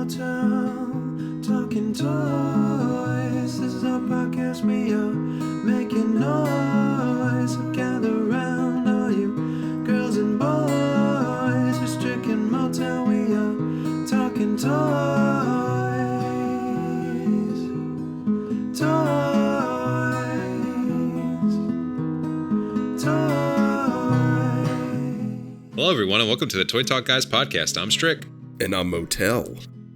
motel, talking toys. This is our podcast, we are making noise. So gather round, all you girls and boys. We're stricken motel, we are talking toys. Hello, everyone, and welcome to the Toy Talk Guys podcast. I'm Strick. And I'm Motel.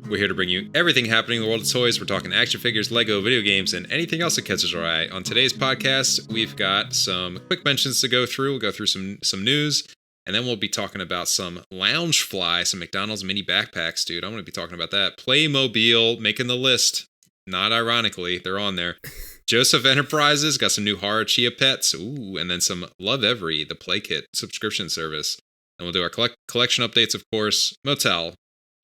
We're here to bring you everything happening in the world of toys. We're talking action figures, Lego, video games, and anything else that catches our eye. On today's podcast, we've got some quick mentions to go through. We'll go through some news, and then we'll be talking about some Loungefly, some McDonald's mini backpacks, dude. I'm going to be talking about that. Playmobil making the list. Not ironically, they're on there. Joseph Enterprises got some new horror Chia pets. Ooh, and then some Lovevery, the play kit subscription service. And we'll do our collection updates, of course. Motel,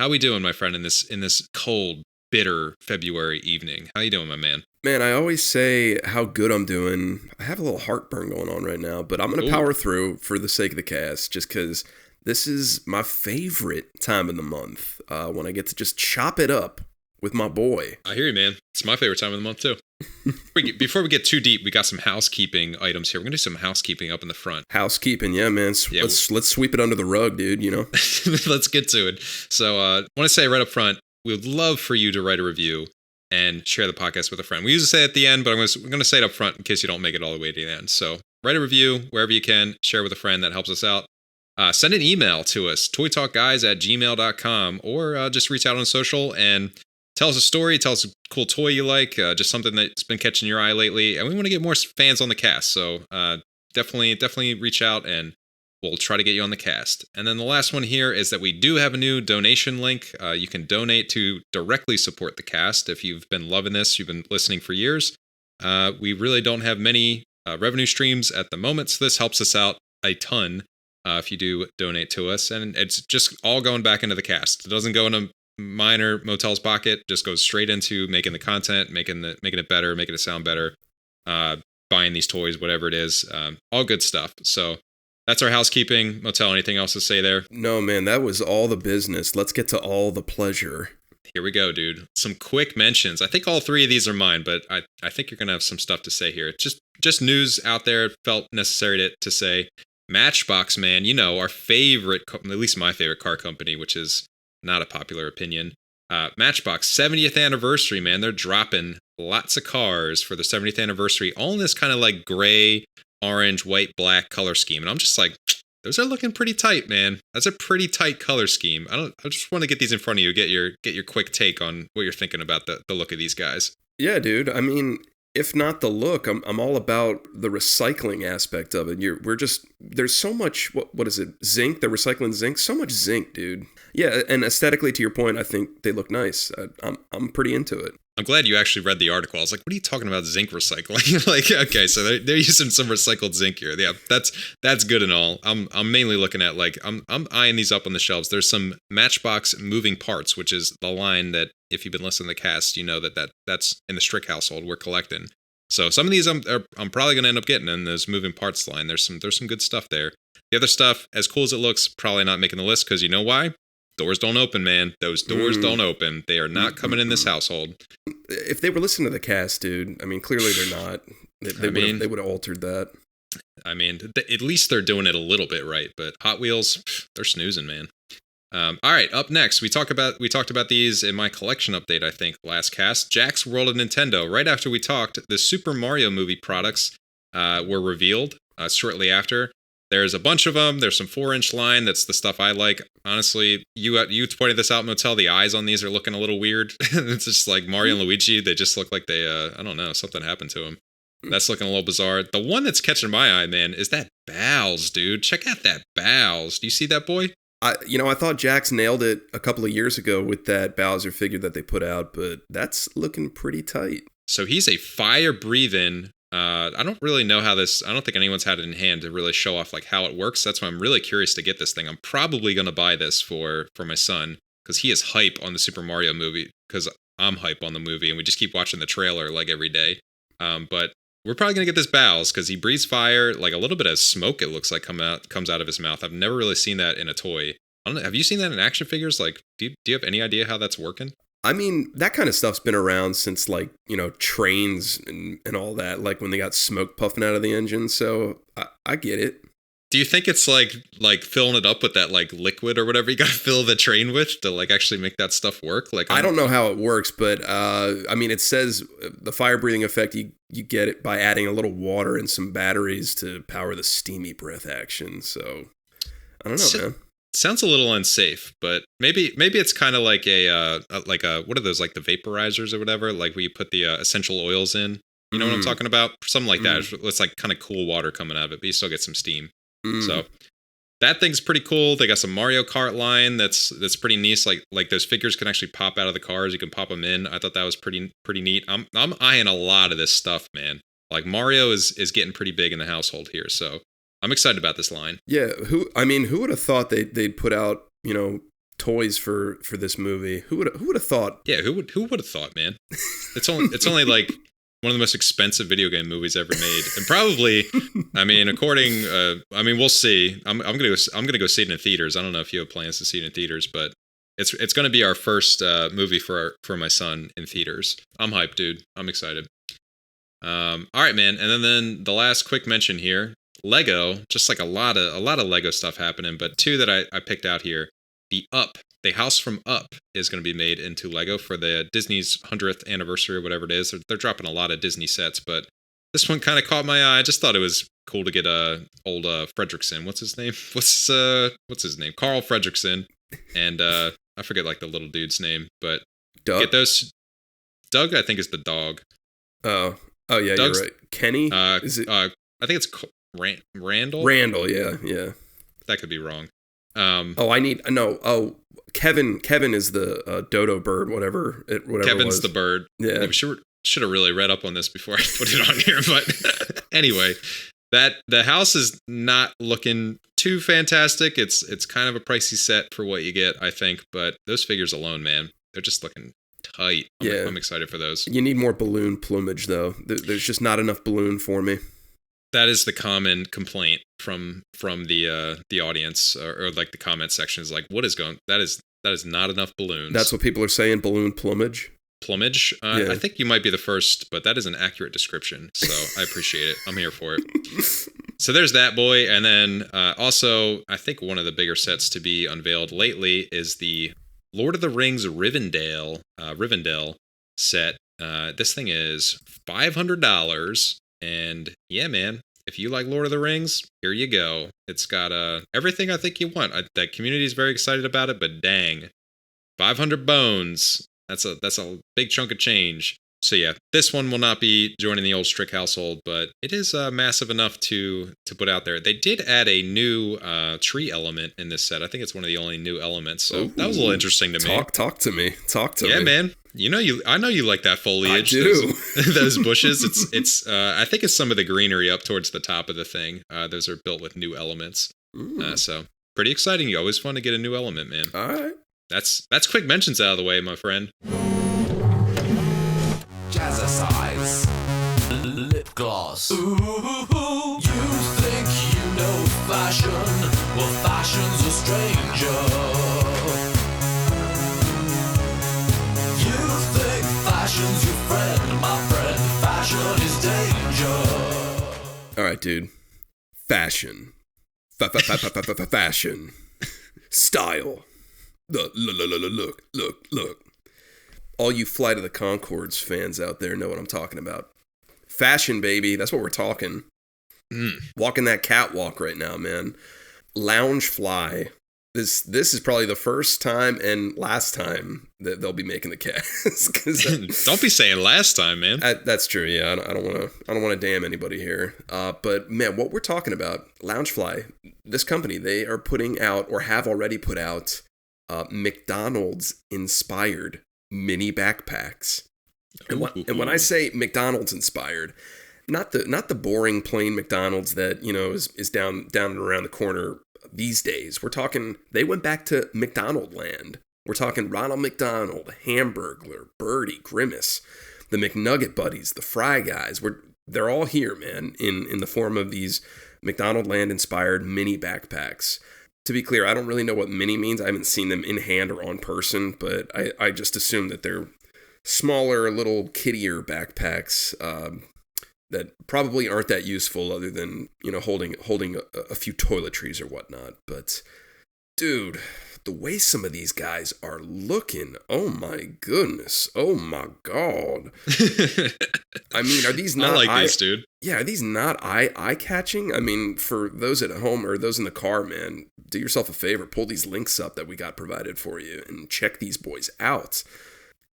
how we doing, my friend, in this cold, bitter February evening? How you doing, my man? Man, I always say how good I'm doing. I have a little heartburn going on right now, but I'm going to power through for the sake of the cast, just because this is my favorite time of the month, when I get to just chop it up with my boy. I hear you, man. It's my favorite time of the month, too. Before we get too deep, we got some housekeeping items here. We're going to do some housekeeping up in the front. Housekeeping, yeah, man. Let's sweep it under the rug, dude, you know? Let's get to it. So I want to say right up front, we would love for you to write a review and share the podcast with a friend. We usually say it at the end, but I'm going to say it up front in case you don't make it all the way to the end. So write a review wherever you can. Share with a friend. That helps us out. Send an email to us, toytalkguys@gmail.com, or just reach out on social and tell us a story, tell us a cool toy you like, just something that's been catching your eye lately. And we want to get more fans on the cast, so definitely reach out and we'll try to get you on the cast. And then the last one here is that we do have a new donation link. You can donate to directly support the cast. If you've been loving this, you've been listening for years. We really don't have many revenue streams at the moment, so this helps us out a ton if you do donate to us. And it's just all going back into the cast. It doesn't go into minor Motel's pocket, just goes straight into making the content, making it better, making it sound better, buying these toys, whatever it is, all good stuff. So that's our housekeeping. Motel, anything else to say there? No, man, that was all the business. Let's get to all the pleasure. Here we go, dude. Some quick mentions. I think all three of these are mine, but I think you're gonna have some stuff to say here. Just news out there. It felt necessary to say. Matchbox, man, you know, our favorite, at least my favorite car company, which is not a popular opinion. Matchbox 70th anniversary, man. They're dropping lots of cars for the 70th anniversary, all in this kind of like gray, orange, white, black color scheme. And I'm just like, those are looking pretty tight, man. That's a pretty tight color scheme. I just want to get these in front of you, get your quick take on what you're thinking about the look of these guys. Yeah, dude. I mean, if not the look, I'm all about the recycling aspect of it. There's so much, what is it, zinc? They're recycling zinc? So much zinc, dude. Yeah, and aesthetically, to your point, I think they look nice. I'm pretty into it. I'm glad you actually read the article. I was like, what are you talking about zinc recycling? Like, okay, so they're using some recycled zinc here. Yeah, that's good and all. I'm mainly looking at, like, I'm eyeing these up on the shelves. There's some Matchbox moving parts, which is the line that if you've been listening to the cast, you know that's in the Strick household we're collecting. So some of these I'm probably going to end up getting in this moving parts line. There's some good stuff there. The other stuff, as cool as it looks, probably not making the list because you know why? Doors don't open, man. Those doors don't open. They are not coming in this household. If they were listening to the cast, dude, I mean, clearly they're not. They would have altered that. I mean, at least they're doing it a little bit right. But Hot Wheels, they're snoozing, man. All right, up next, we talked about these in my collection update, I think, last cast. Jack's World of Nintendo. Right after we talked, the Super Mario movie products were revealed shortly after. There's a bunch of them. There's some 4-inch line. That's the stuff I like. Honestly, you pointed this out, Motel. The eyes on these are looking a little weird. It's just like Mario and Luigi. They just look like they, I don't know, something happened to them. That's looking a little bizarre. The one that's catching my eye, man, is that Bowls, dude. Check out that Bowls. Do you see that, boy? I thought Jax nailed it a couple of years ago with that Bowser figure that they put out, but that's looking pretty tight. So he's a fire-breathing. I don't really know how this. I don't think anyone's had it in hand to really show off like how it works. That's why I'm really curious to get this thing. I'm probably gonna buy this for my son because he is hype on the Super Mario movie. Because I'm hype on the movie, and we just keep watching the trailer like every day. But we're probably gonna get this Bowls because he breathes fire, like a little bit of smoke. It looks like comes out of his mouth. I've never really seen that in a toy I don't know. Have you seen that in action figures? Like, do you have any idea how that's working? I mean, that kind of stuff's been around since, like, trains and all that, like when they got smoke puffing out of the engine. So I get it. Do you think it's like filling it up with that like liquid or whatever you got to fill the train with to like actually make that stuff work? Like, I don't know how it works, but I mean, it says the fire breathing effect, you get it by adding a little water and some batteries to power the steamy breath action. So I don't know, man. Sounds a little unsafe, but maybe it's kind of like a what are those, like the vaporizers or whatever, like where you put the essential oils in. You know what I'm talking about? Something like that. It's like kind of cool water coming out of it, but you still get some steam. So that thing's pretty cool. They got some Mario Kart line that's pretty neat. Like those figures can actually pop out of the cars. You can pop them in. I thought that was pretty neat. I'm eyeing a lot of this stuff, man. Like Mario is getting pretty big in the household here, so I'm excited about this line. Yeah, who would have thought they'd put out, toys for this movie? Who would have thought? Yeah, who would have thought, man? It's only like one of the most expensive video game movies ever made, and probably, I mean, we'll see. I'm gonna go see it in theaters. I don't know if you have plans to see it in theaters, but it's gonna be our first movie for my son in theaters. I'm hyped, dude. I'm excited. All right, man. And then the last quick mention here, Lego. Just like a lot of Lego stuff happening, but two that I picked out here. The house from Up is going to be made into Lego for the Disney's 100th anniversary or whatever it is. They're dropping a lot of Disney sets, but this one kind of caught my eye. I just thought it was cool to get old Fredricksen. What's his name? What's his name? Carl Fredricksen, and I forget like the little dude's name, but Doug? Get those. Doug, I think, is the dog. Oh yeah, Doug's, you're right. Kenny? Is it? I think it's Randall. Randall, yeah. That could be wrong. Kevin is the dodo bird, whatever Kevin's the bird. Yeah. We should have really read up on this before I put it on here. But anyway, that the house is not looking too fantastic. It's kind of a pricey set for what you get, I think. But those figures alone, man, they're just looking tight. I'm excited for those. You need more balloon plumage, though. There's just not enough balloon for me. That is the common complaint from the audience or like the comment section is like, what is going? That is not enough balloons. That's what people are saying. Balloon plumage. Plumage. I think you might be the first, but that is an accurate description. So I appreciate it. I'm here for it. So there's that boy, and then also I think one of the bigger sets to be unveiled lately is the Lord of the Rings Rivendell set. This thing is $500. And yeah, man, if you like Lord of the Rings, here you go. It's got everything I think you want. That community is very excited about it, but dang, 500 bones. That's a big chunk of change. So yeah, this one will not be joining the old Strick household, but it is massive enough to put out there. They did add a new tree element in this set. I think it's one of the only new elements. So that was a little interesting to me. Talk to me. Yeah, man. I know you like that foliage. I do. Those bushes. It's I think it's some of the greenery up towards the top of the thing. Those are built with new elements. So pretty exciting. You always fun to get a new element, man. All right. That's quick mentions out of the way, my friend. Jazzercise, lip gloss. Ooh, you think you know fashion? Well, fashion's a stranger. You think fashion's your friend, my friend? Fashion is danger. All right, dude. Fashion. Fashion. Style. Look. All you Flight of the Conchords fans out there know what I'm talking about. Fashion, baby. That's what we're talking. Walking that catwalk right now, man. Loungefly. This is probably the first time and last time that they'll be making the cast. Don't be saying last time, man. That's true. Yeah, I don't want to damn anybody here. But man, what we're talking about, Loungefly, this company, they are putting out or have already put out McDonald's inspired mini backpacks. And when I say McDonald's inspired, not the boring plain McDonald's that is down and around the corner these days. We're talking, they went back to McDonald land. We're talking Ronald McDonald, Hamburglar, Birdie, Grimace, the McNugget Buddies, the Fry Guys. They're all here, man, in the form of these McDonald land inspired mini backpacks. To be clear, I don't really know what mini means. I haven't seen them in hand or on person, but I just assume that they're smaller, little kiddier backpacks that probably aren't that useful other than, holding a few toiletries or whatnot. But, dude, the way some of these guys are looking, oh my goodness, oh my God. I mean, are these not... I like these, dude. Yeah, are these not eye-catching? I mean, for those at home or those in the car, man, do yourself a favor, pull these links up that we got provided for you and check these boys out.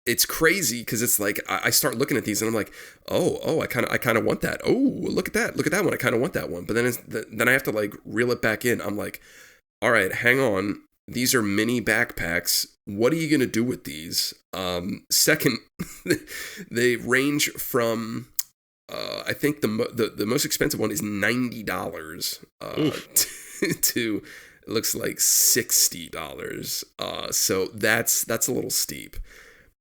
It's crazy because it's like I start looking at these and I'm like, oh, I kind of want that. Oh, look at that one. I kind of want that one. But then I have to like reel it back in. I'm like, all right, hang on. These are mini backpacks. What are you gonna do with these? Second, they range from I think the most expensive one is $90 to it looks like $60. So that's a little steep.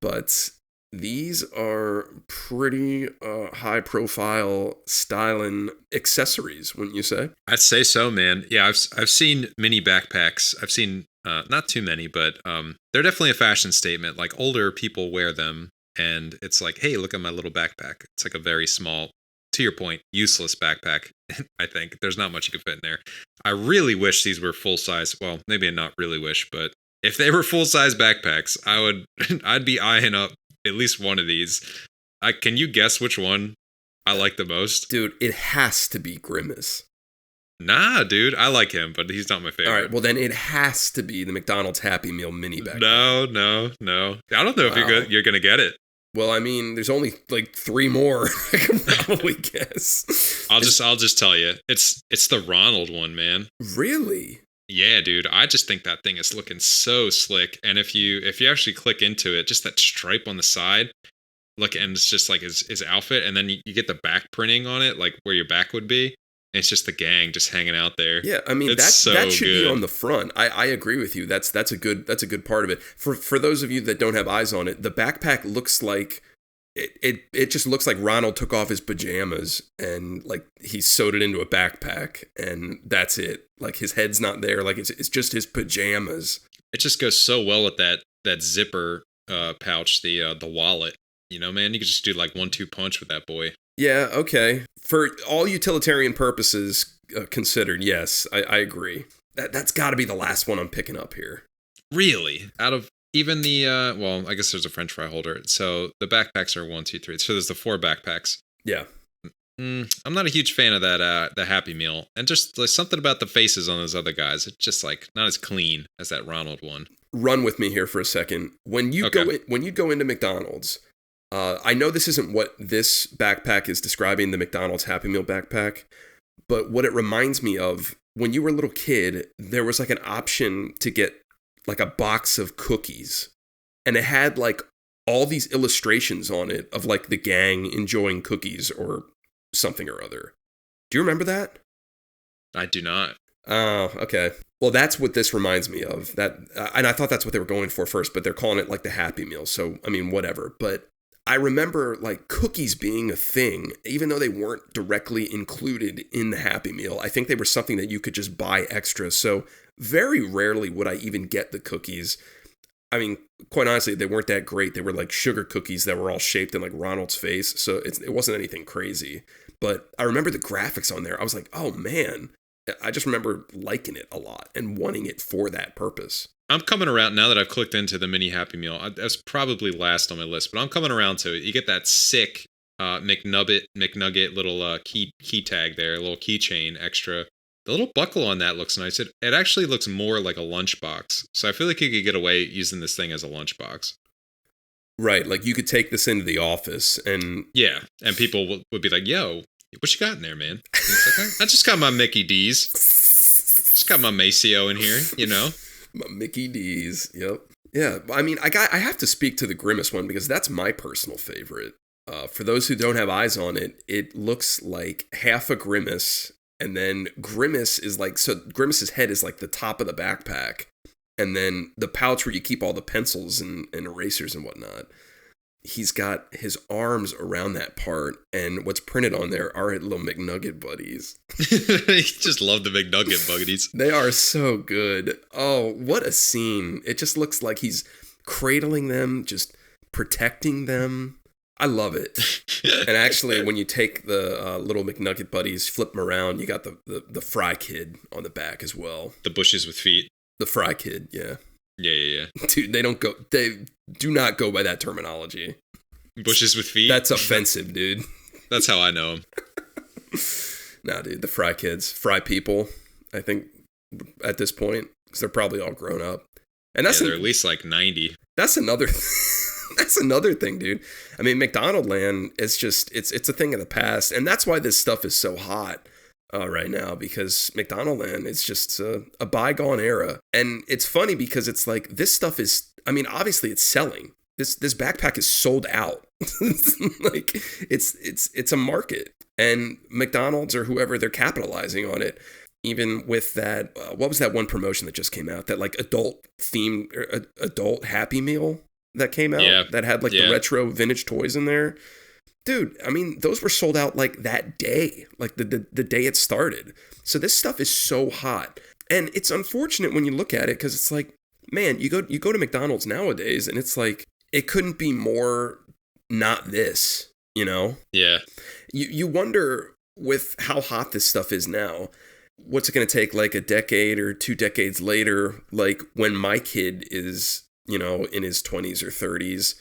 But these are pretty high-profile styling accessories, wouldn't you say? I'd say so, man. Yeah, I've seen mini backpacks. I've seen not too many, but they're definitely a fashion statement. Like older people wear them, and it's like, hey, look at my little backpack. It's like a very small, to your point, useless backpack. I think there's not much you could fit in there. I really wish these were full size. Well, maybe not really wish, but if they were full-size backpacks, I'd be eyeing up at least one of these. Can you guess which one I like the most? Dude, it has to be Grimace. Nah, dude, I like him, but he's not my favorite. All right, well then it has to be the McDonald's Happy Meal mini backpack. No. I don't know if you're gonna get it. Well, I mean, there's only like 3 more I can probably guess. I'll just tell you, it's the Ronald one, man. Really? Yeah, dude, I just think that thing is looking so slick. And if you actually click into it, just that stripe on the side, look, and it's just like his outfit, and then you get the back printing on it, like where your back would be. And it's just the gang just hanging out there. Yeah, I mean that should be on the front. I agree with you. That's a good part of it. For those of you that don't have eyes on it, the backpack looks like it just looks like Ronald took off his pajamas and like he sewed it into a backpack and that's it. Like his head's not there. Like it's just his pajamas. It just goes so well with that zipper pouch, the wallet. You know, man, you could just do like 1-2 punch with that boy. Yeah, okay. For all utilitarian purposes considered, yes, I agree. That's got to be the last one I'm picking up here. Really? Out of even the, well, I guess there's a French fry holder. So the backpacks are 1, 2, 3. So there's the 4 backpacks. Yeah. I'm not a huge fan of that, the Happy Meal. And just like something about the faces on those other guys. It's just like not as clean as that Ronald one. Run with me here for a second. When you go into McDonald's, I know this isn't what this backpack is describing, the McDonald's Happy Meal backpack, but what it reminds me of, when you were a little kid, there was like an option to get like a box of cookies, and it had like all these illustrations on it of like the gang enjoying cookies or something or other. Do you remember that? I do not. Oh, okay. Well, that's what this reminds me of. That, and I thought that's what they were going for first, but they're calling it like the Happy Meal. So, I mean, whatever. But I remember like cookies being a thing, even though they weren't directly included in the Happy Meal. I think they were something that you could just buy extra. So very rarely would I even get the cookies. I mean, quite honestly, they weren't that great. They were like sugar cookies that were all shaped in like Ronald's face. So it wasn't anything crazy. But I remember the graphics on there. I was like, oh man, I just remember liking it a lot and wanting it for that purpose. I'm coming around now that I've clicked into the mini Happy Meal. That's probably last on my list, but I'm coming around to it. You get that sick McNugget little key tag there, a little keychain extra. The little buckle on that looks nice. It actually looks more like a lunchbox. So I feel like you could get away using this thing as a lunchbox. Right, like you could take this into the office and... Yeah, and people would be like, yo, what you got in there, man? Like, I just got my Mickey D's. Just got my Maceo in here, you know? My Mickey D's, yep. Yeah, I mean, I have to speak to the Grimace one because that's my personal favorite. For those who don't have eyes on it, it looks like half a Grimace, and then Grimace is like, so Grimace's head is like the top of the backpack, and then the pouch where you keep all the pencils and erasers and whatnot. he's got his arms around that part, and what's printed on there are little McNugget buddies. He just love the McNugget buddies. They are so good. Oh, what a scene. It just looks like he's cradling them, just protecting them. I love it. And actually, when you take the little McNugget buddies, flip them around, you got the Fry Kid on the back as well. The bushes with feet. The Fry Kid, yeah. Yeah. Dude, they do not go by that terminology. Bushes with feet? That's offensive, dude. That's how I know him. Nah, dude, the Fry Kids, Fry people, I think, at this point, because they're probably all grown up. And that's they're at least like 90. That's another that's another thing, dude. I mean, McDonald Land is just, it's a thing of the past. And that's why this stuff is so hot right now, because McDonald Land is just a bygone era. And it's funny because it's like, this stuff is, I mean, obviously it's selling. This backpack is sold out. Like, it's a market. And McDonald's or whoever, they're capitalizing on it. Even with that, what was that one promotion that just came out? That like adult themed, adult Happy Meal that came out? That had like the retro vintage toys in there. Dude, I mean, those were sold out like that day, like the day it started. So this stuff is so hot. And it's unfortunate when you look at it, because it's like, man, you go to McDonald's nowadays and it's like, it couldn't be more not this, you know? Yeah. You wonder with how hot this stuff is now, what's it going to take like a decade or 2 decades later, like when my kid is, you know, in his 20s or 30s,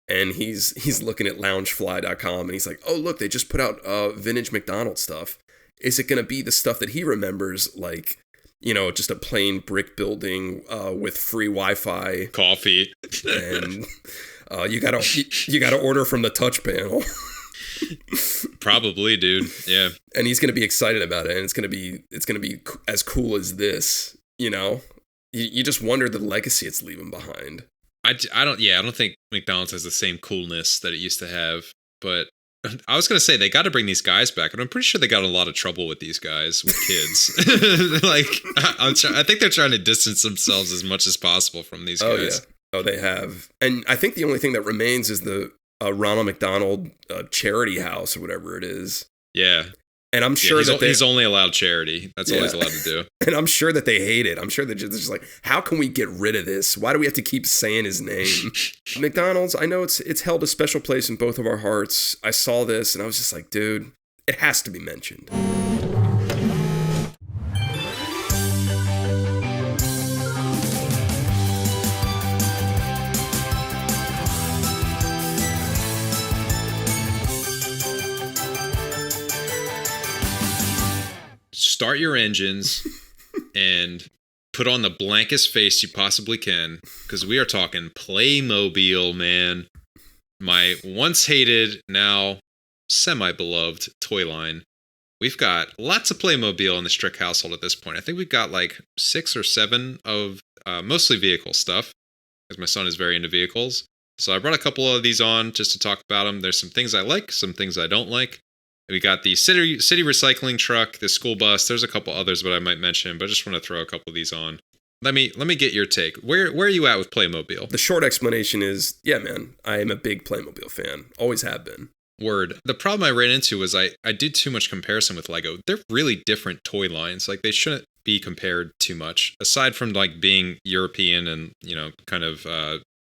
and he's looking at loungefly.com and he's like, oh, look, they just put out vintage McDonald's stuff. Is it going to be the stuff that he remembers, like, you know, just a plain brick building with free Wi-Fi, coffee, and you gotta order from the touch panel? Probably, dude. Yeah. And he's gonna be excited about it, and it's gonna be as cool as this. You know, you just wonder the legacy it's leaving behind. I don't think McDonald's has the same coolness that it used to have, but I was going to say they got to bring these guys back, and I'm pretty sure they got in a lot of trouble with these guys, with kids. Like, I think they're trying to distance themselves as much as possible from these guys. Yeah. Oh, they have. And I think the only thing that remains is the Ronald McDonald charity house or whatever it is. Yeah. And I'm sure he's only allowed charity. That's all he's allowed to do. And I'm sure that they hate it. I'm sure they're just like, how can we get rid of this? Why do we have to keep saying his name? McDonald's, I know it's held a special place in both of our hearts. I saw this and I was just like, dude, it has to be mentioned. Start your engines and put on the blankest face you possibly can, because we are talking Playmobil, man. My once hated, now semi-beloved toy line. We've got lots of Playmobil in the Strick household at this point. I think we've got like 6 or 7 of mostly vehicle stuff, because my son is very into vehicles. So I brought a couple of these on just to talk about them. There's some things I like, some things I don't like. We got the city recycling truck, the school bus. There's a couple others that I might mention, but I just want to throw a couple of these on. Let me get your take. Where are you at with Playmobil? The short explanation is, yeah, man, I am a big Playmobil fan. Always have been. Word. The problem I ran into was I did too much comparison with Lego. They're really different toy lines. Like, they shouldn't be compared too much, aside from like being European and, you know, kind of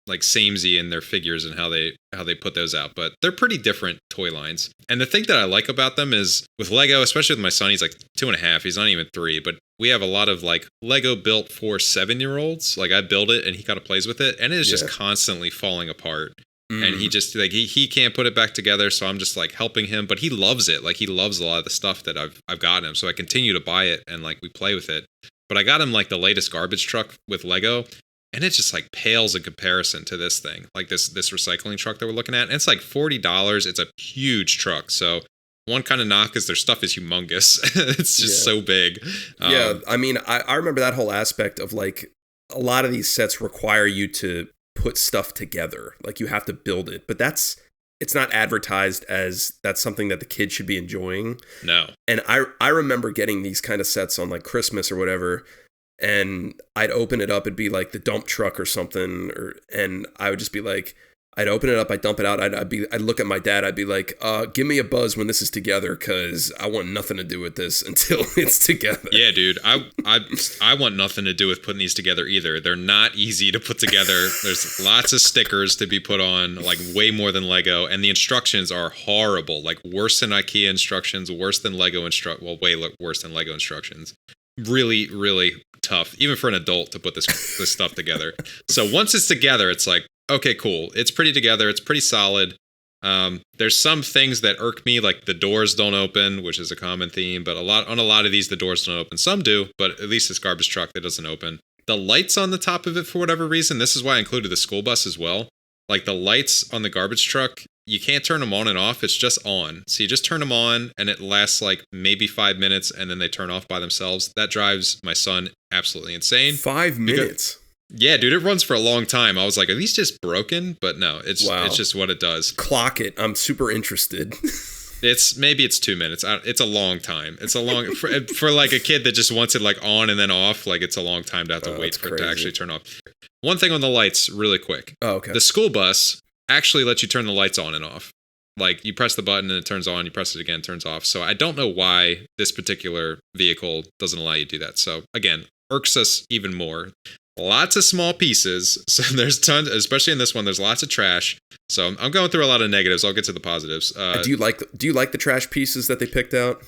like samey in their figures and how they put those out. But they're pretty different toy lines. And the thing that I like about them is with Lego, especially with my son, he's like 2.5, he's not even 3, but we have a lot of like Lego built for 7-year-olds. Like, I build it and he kind of plays with it, and it is just constantly falling apart. And he just like he can't put it back together, so I'm just like helping him, but he loves it. Like, he loves a lot of the stuff that I've gotten him, so I continue to buy it and like we play with it. But I got him like the latest garbage truck with Lego, and it just like pales in comparison to this thing, like this recycling truck that we're looking at. And it's like $40. It's a huge truck. So one kind of knock is their stuff is humongous. It's just so big. Yeah, I mean, I remember that whole aspect of like a lot of these sets require you to put stuff together. Like, you have to build it, but it's not advertised as that's something that the kids should be enjoying. No. And I remember getting these kind of sets on like Christmas or whatever, and I'd open it up, it'd be like the dump truck or something, and I would just be like, I'd open it up, I'd dump it out, I'd look at my dad, I'd be like, give me a buzz when this is together, because I want nothing to do with this until it's together. Yeah, dude. I want nothing to do with putting these together either. They're not easy to put together. There's lots of stickers to be put on, like way more than Lego, and the instructions are horrible. Like worse than IKEA instructions, worse than Lego way worse than Lego instructions. Really, really tough, even for an adult to put this stuff together. So once it's together, it's like, okay, cool. It's pretty together. It's pretty solid. There's some things that irk me, like the doors don't open, which is a common theme, but on a lot of these, the doors don't open. Some do, but at least this garbage truck that doesn't open. The lights on the top of it, for whatever reason, this is why I included the school bus as well. Like the lights on the garbage truck, you can't turn them on and off. It's just on. So you just turn them on and it lasts like maybe 5 minutes and then they turn off by themselves. That drives my son absolutely insane. 5 minutes? Yeah, dude, it runs for a long time. I was like, are these just broken? But no, it's just what it does. Clock it. I'm super interested. Maybe it's 2 minutes. It's a long time. It's a long for like a kid that just wants it like on and then off. Like it's a long time to have to wait for it to actually turn off. One thing on the lights, really quick. Oh, okay. The school bus actually lets you turn the lights on and off. Like you press the button and it turns on. You press it again, it turns off. So I don't know why this particular vehicle doesn't allow you to do that. So again, irks us even more. Lots of small pieces. So there's tons, especially in this one, there's lots of trash. So I'm going through a lot of negatives. I'll get to the positives. Do you like the trash pieces that they picked out?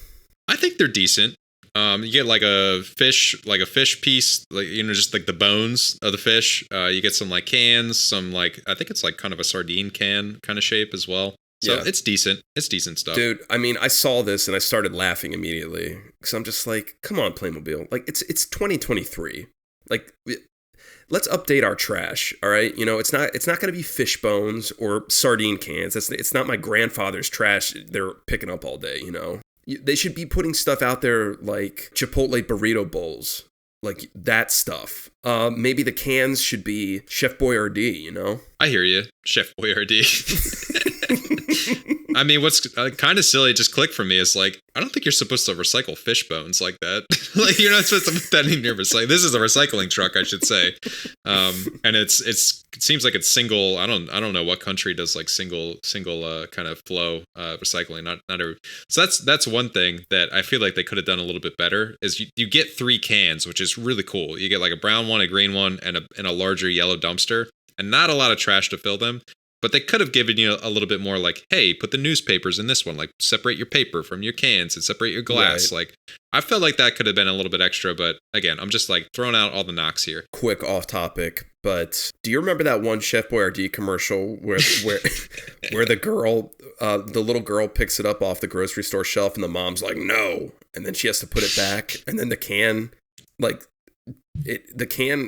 I think they're decent. You get like a fish piece, like, you know, just like the bones of the fish. You get some like cans, some like, I think it's like kind of a sardine can kind of shape as well. So yeah. It's decent. It's decent stuff. Dude, I mean, I saw this and I started laughing immediately because I'm just like, come on, Playmobil. Like it's 2023. Like, let's update our trash, all right? You know, it's not going to be fish bones or sardine cans. It's not my grandfather's trash they're picking up all day, you know? They should be putting stuff out there like Chipotle burrito bowls, like that stuff. Maybe the cans should be Chef Boyardee, you know? I hear you, Chef Boyardee. I mean, what's kind of silly, just clicked for me, is like, I don't think you're supposed to recycle fish bones like that. Like, you're not supposed to put that in your recycling. This is a recycling truck, I should say. And it seems like it's single. I don't know what country does like single kind of flow recycling. Not every. So that's one thing that I feel like they could have done a little bit better. Is you get 3 cans, which is really cool. You get like a brown one, a green one, and a larger yellow dumpster, and not a lot of trash to fill them. But they could have given you a little bit more like, hey, put the newspapers in this one, like separate your paper from your cans and separate your glass. Right. Like, I felt like that could have been a little bit extra, but again, I'm just like throwing out all the knocks here. Quick off topic, but do you remember that one Chef Boyardee commercial where the little girl picks it up off the grocery store shelf and the mom's like, no, and then she has to put it back, and then the can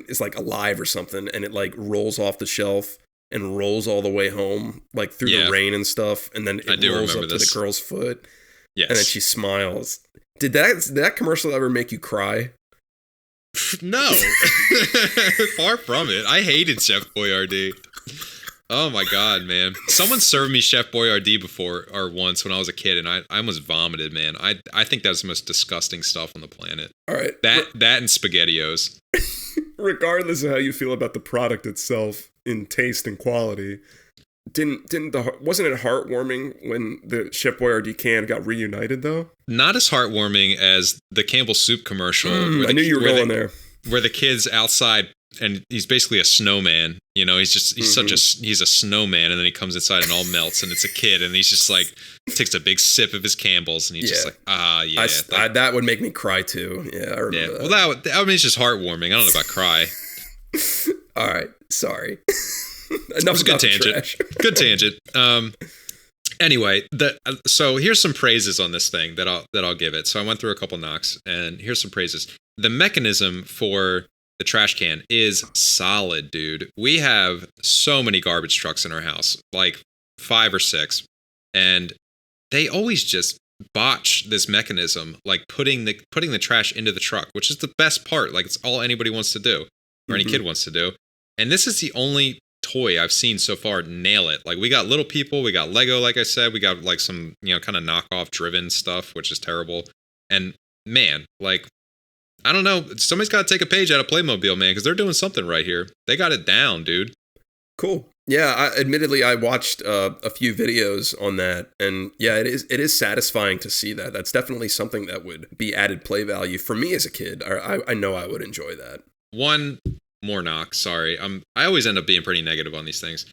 is like alive or something, and it like rolls off the shelf and rolls all the way home, like through the rain and stuff, and then it rolls up to the girl's foot. Yes. And then she smiles. Did that commercial ever make you cry? No. Far from it. I hated Chef Boyardee. Oh my God, man. Someone served me Chef Boyardee before or once when I was a kid, and I almost vomited, man. I think that's the most disgusting stuff on the planet. All right. That and SpaghettiOs. Regardless of how you feel about the product itself in taste and quality, wasn't it heartwarming when the Chef Boyardee can got reunited though? Not as heartwarming as the Campbell Soup commercial. I knew you were going there. Where the kid's outside and he's basically a snowman. You know, he's a snowman, and then he comes inside and all melts, and it's a kid, and he's just like takes a big sip of his Campbell's, and he's just like, that would make me cry too. Yeah, I remember that. Well, that I mean, it's just heartwarming. I don't know about cry. All right, sorry. It was a good tangent. Good tangent. Anyway, so here's some praises on this thing that I'll give it. So I went through a couple knocks, and here's some praises. The mechanism for the trash can is solid, dude. We have so many garbage trucks in our house, like 5 or 6, and they always just botch this mechanism, like putting the trash into the truck, which is the best part. Like, it's all anybody wants to do, or any kid wants to do. And this is the only toy I've seen so far nail it. Like, we got Little People, we got Lego, like I said, we got like some, you know, kind of knockoff driven stuff, which is terrible. And man, like, I don't know, somebody's got to take a page out of Playmobil, man, because they're doing something right here. They got it down, dude. Cool. Yeah, admittedly, I watched a few videos on that, and yeah, it is satisfying to see that. That's definitely something that would be added play value for me as a kid. I know I would enjoy that. One more knock. Sorry, I always end up being pretty negative on these things.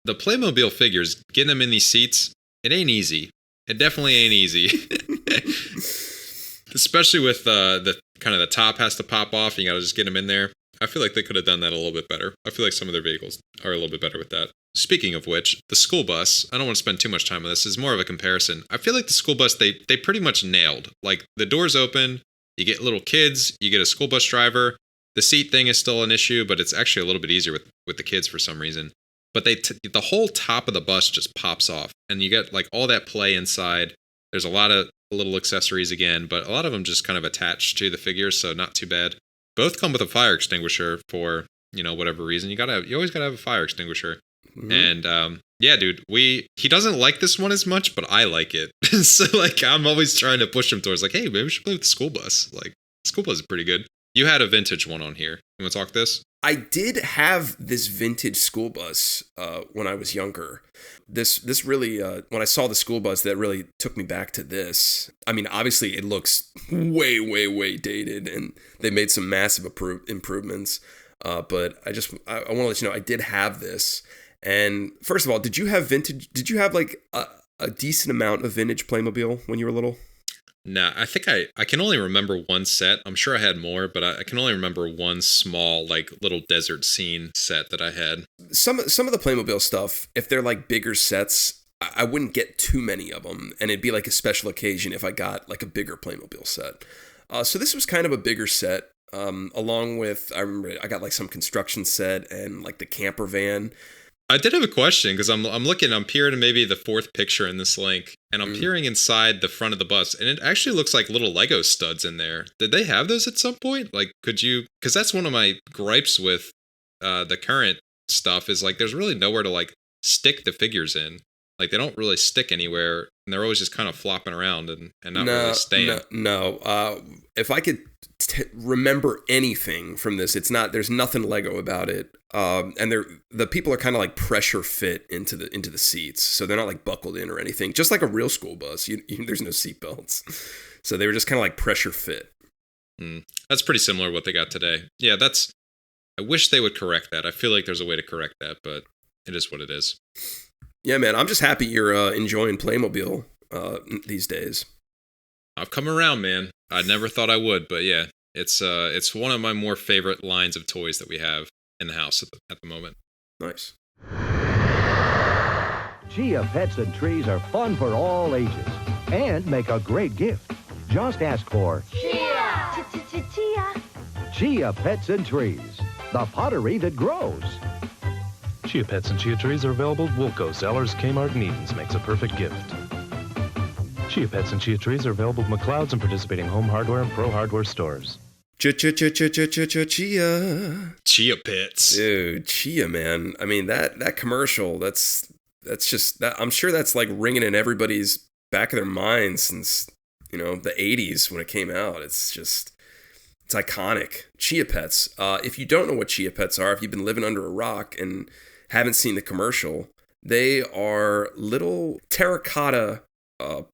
The Playmobil figures, getting them in these seats, it ain't easy. It definitely ain't easy. Especially with the kind of the top has to pop off. You got to just get them in there. I feel like they could have done that a little bit better. I feel like some of their vehicles are a little bit better with that. Speaking of which, the school bus, I don't want to spend too much time on this. It's more of a comparison. I feel like the school bus, they pretty much nailed. Like, the doors open, you get little kids, you get a school bus driver. The seat thing is still an issue, but it's actually a little bit easier with the kids for some reason. But the whole top of the bus just pops off, and you get like all that play inside. There's a lot of little accessories again, but a lot of them just kind of attached to the figures, so not too bad. Both come with a fire extinguisher for, whatever reason. You always gotta have a fire extinguisher. Mm-hmm. And yeah, dude, he doesn't like this one as much, but I like it. So like, I'm always trying to push him towards like, hey, maybe we should play with the school bus. Like, the school bus is pretty good. You had a vintage one on here. You want to talk this? I did have this vintage school bus when I was younger. This really, when I saw the school bus, that really took me back to this. I mean, obviously, it looks way, way, way dated, and they made some massive improvements. But I want to let you know, I did have this. And first of all, did you have like a decent amount of vintage Playmobil when you were little? Nah, I think I can only remember one set. I'm sure I had more, but I can only remember one small, like, little desert scene set that I had. Some of the Playmobil stuff, if they're like bigger sets, I wouldn't get too many of them, and it'd be like a special occasion if I got like a bigger Playmobil set. So this was kind of a bigger set, along with, I remember I got like some construction set and like the camper van. I did have a question, because I'm peering to maybe the fourth picture in this link, and I'm peering inside the front of the bus, and it actually looks like little Lego studs in there. Did they have those at some point? Like, because that's one of my gripes with the current stuff, is like, there's really nowhere to like stick the figures in. Like, they don't really stick anywhere, and they're always just kind of flopping around and not really staying. No. If I could remember anything from this, there's nothing Lego about it. And the people are kind of like pressure fit into the seats, so they're not like buckled in or anything. Just like a real school bus, there's no seat belts, so they were just kind of like pressure fit. That's pretty similar to what they got today. Yeah, I wish they would correct that. I feel like there's a way to correct that, but it is what it is. Yeah, man, I'm just happy you're enjoying Playmobil these days. I've come around, man. I never thought I would, but yeah, it's one of my more favorite lines of toys that we have in the house at the moment. Nice. Chia Pets and Trees are fun for all ages and make a great gift. Just ask for Chia! Chia! Chia Pets and Trees, the pottery that grows. Chia Pets and Chia Trees are available at Woolco, Zellers, Kmart, and Eden's. Makes a perfect gift. Chia Pets and Chia Trees are available at McLeod's and participating home hardware and pro hardware stores. Chia. Chia Pets. Dude, Chia, man. I mean, that commercial, that's just, that. I'm sure that's like ringing in everybody's back of their minds since, the 80s when it came out. It's iconic. Chia Pets. If you don't know what Chia Pets are, if you've been living under a rock and haven't seen the commercial, they are little terracotta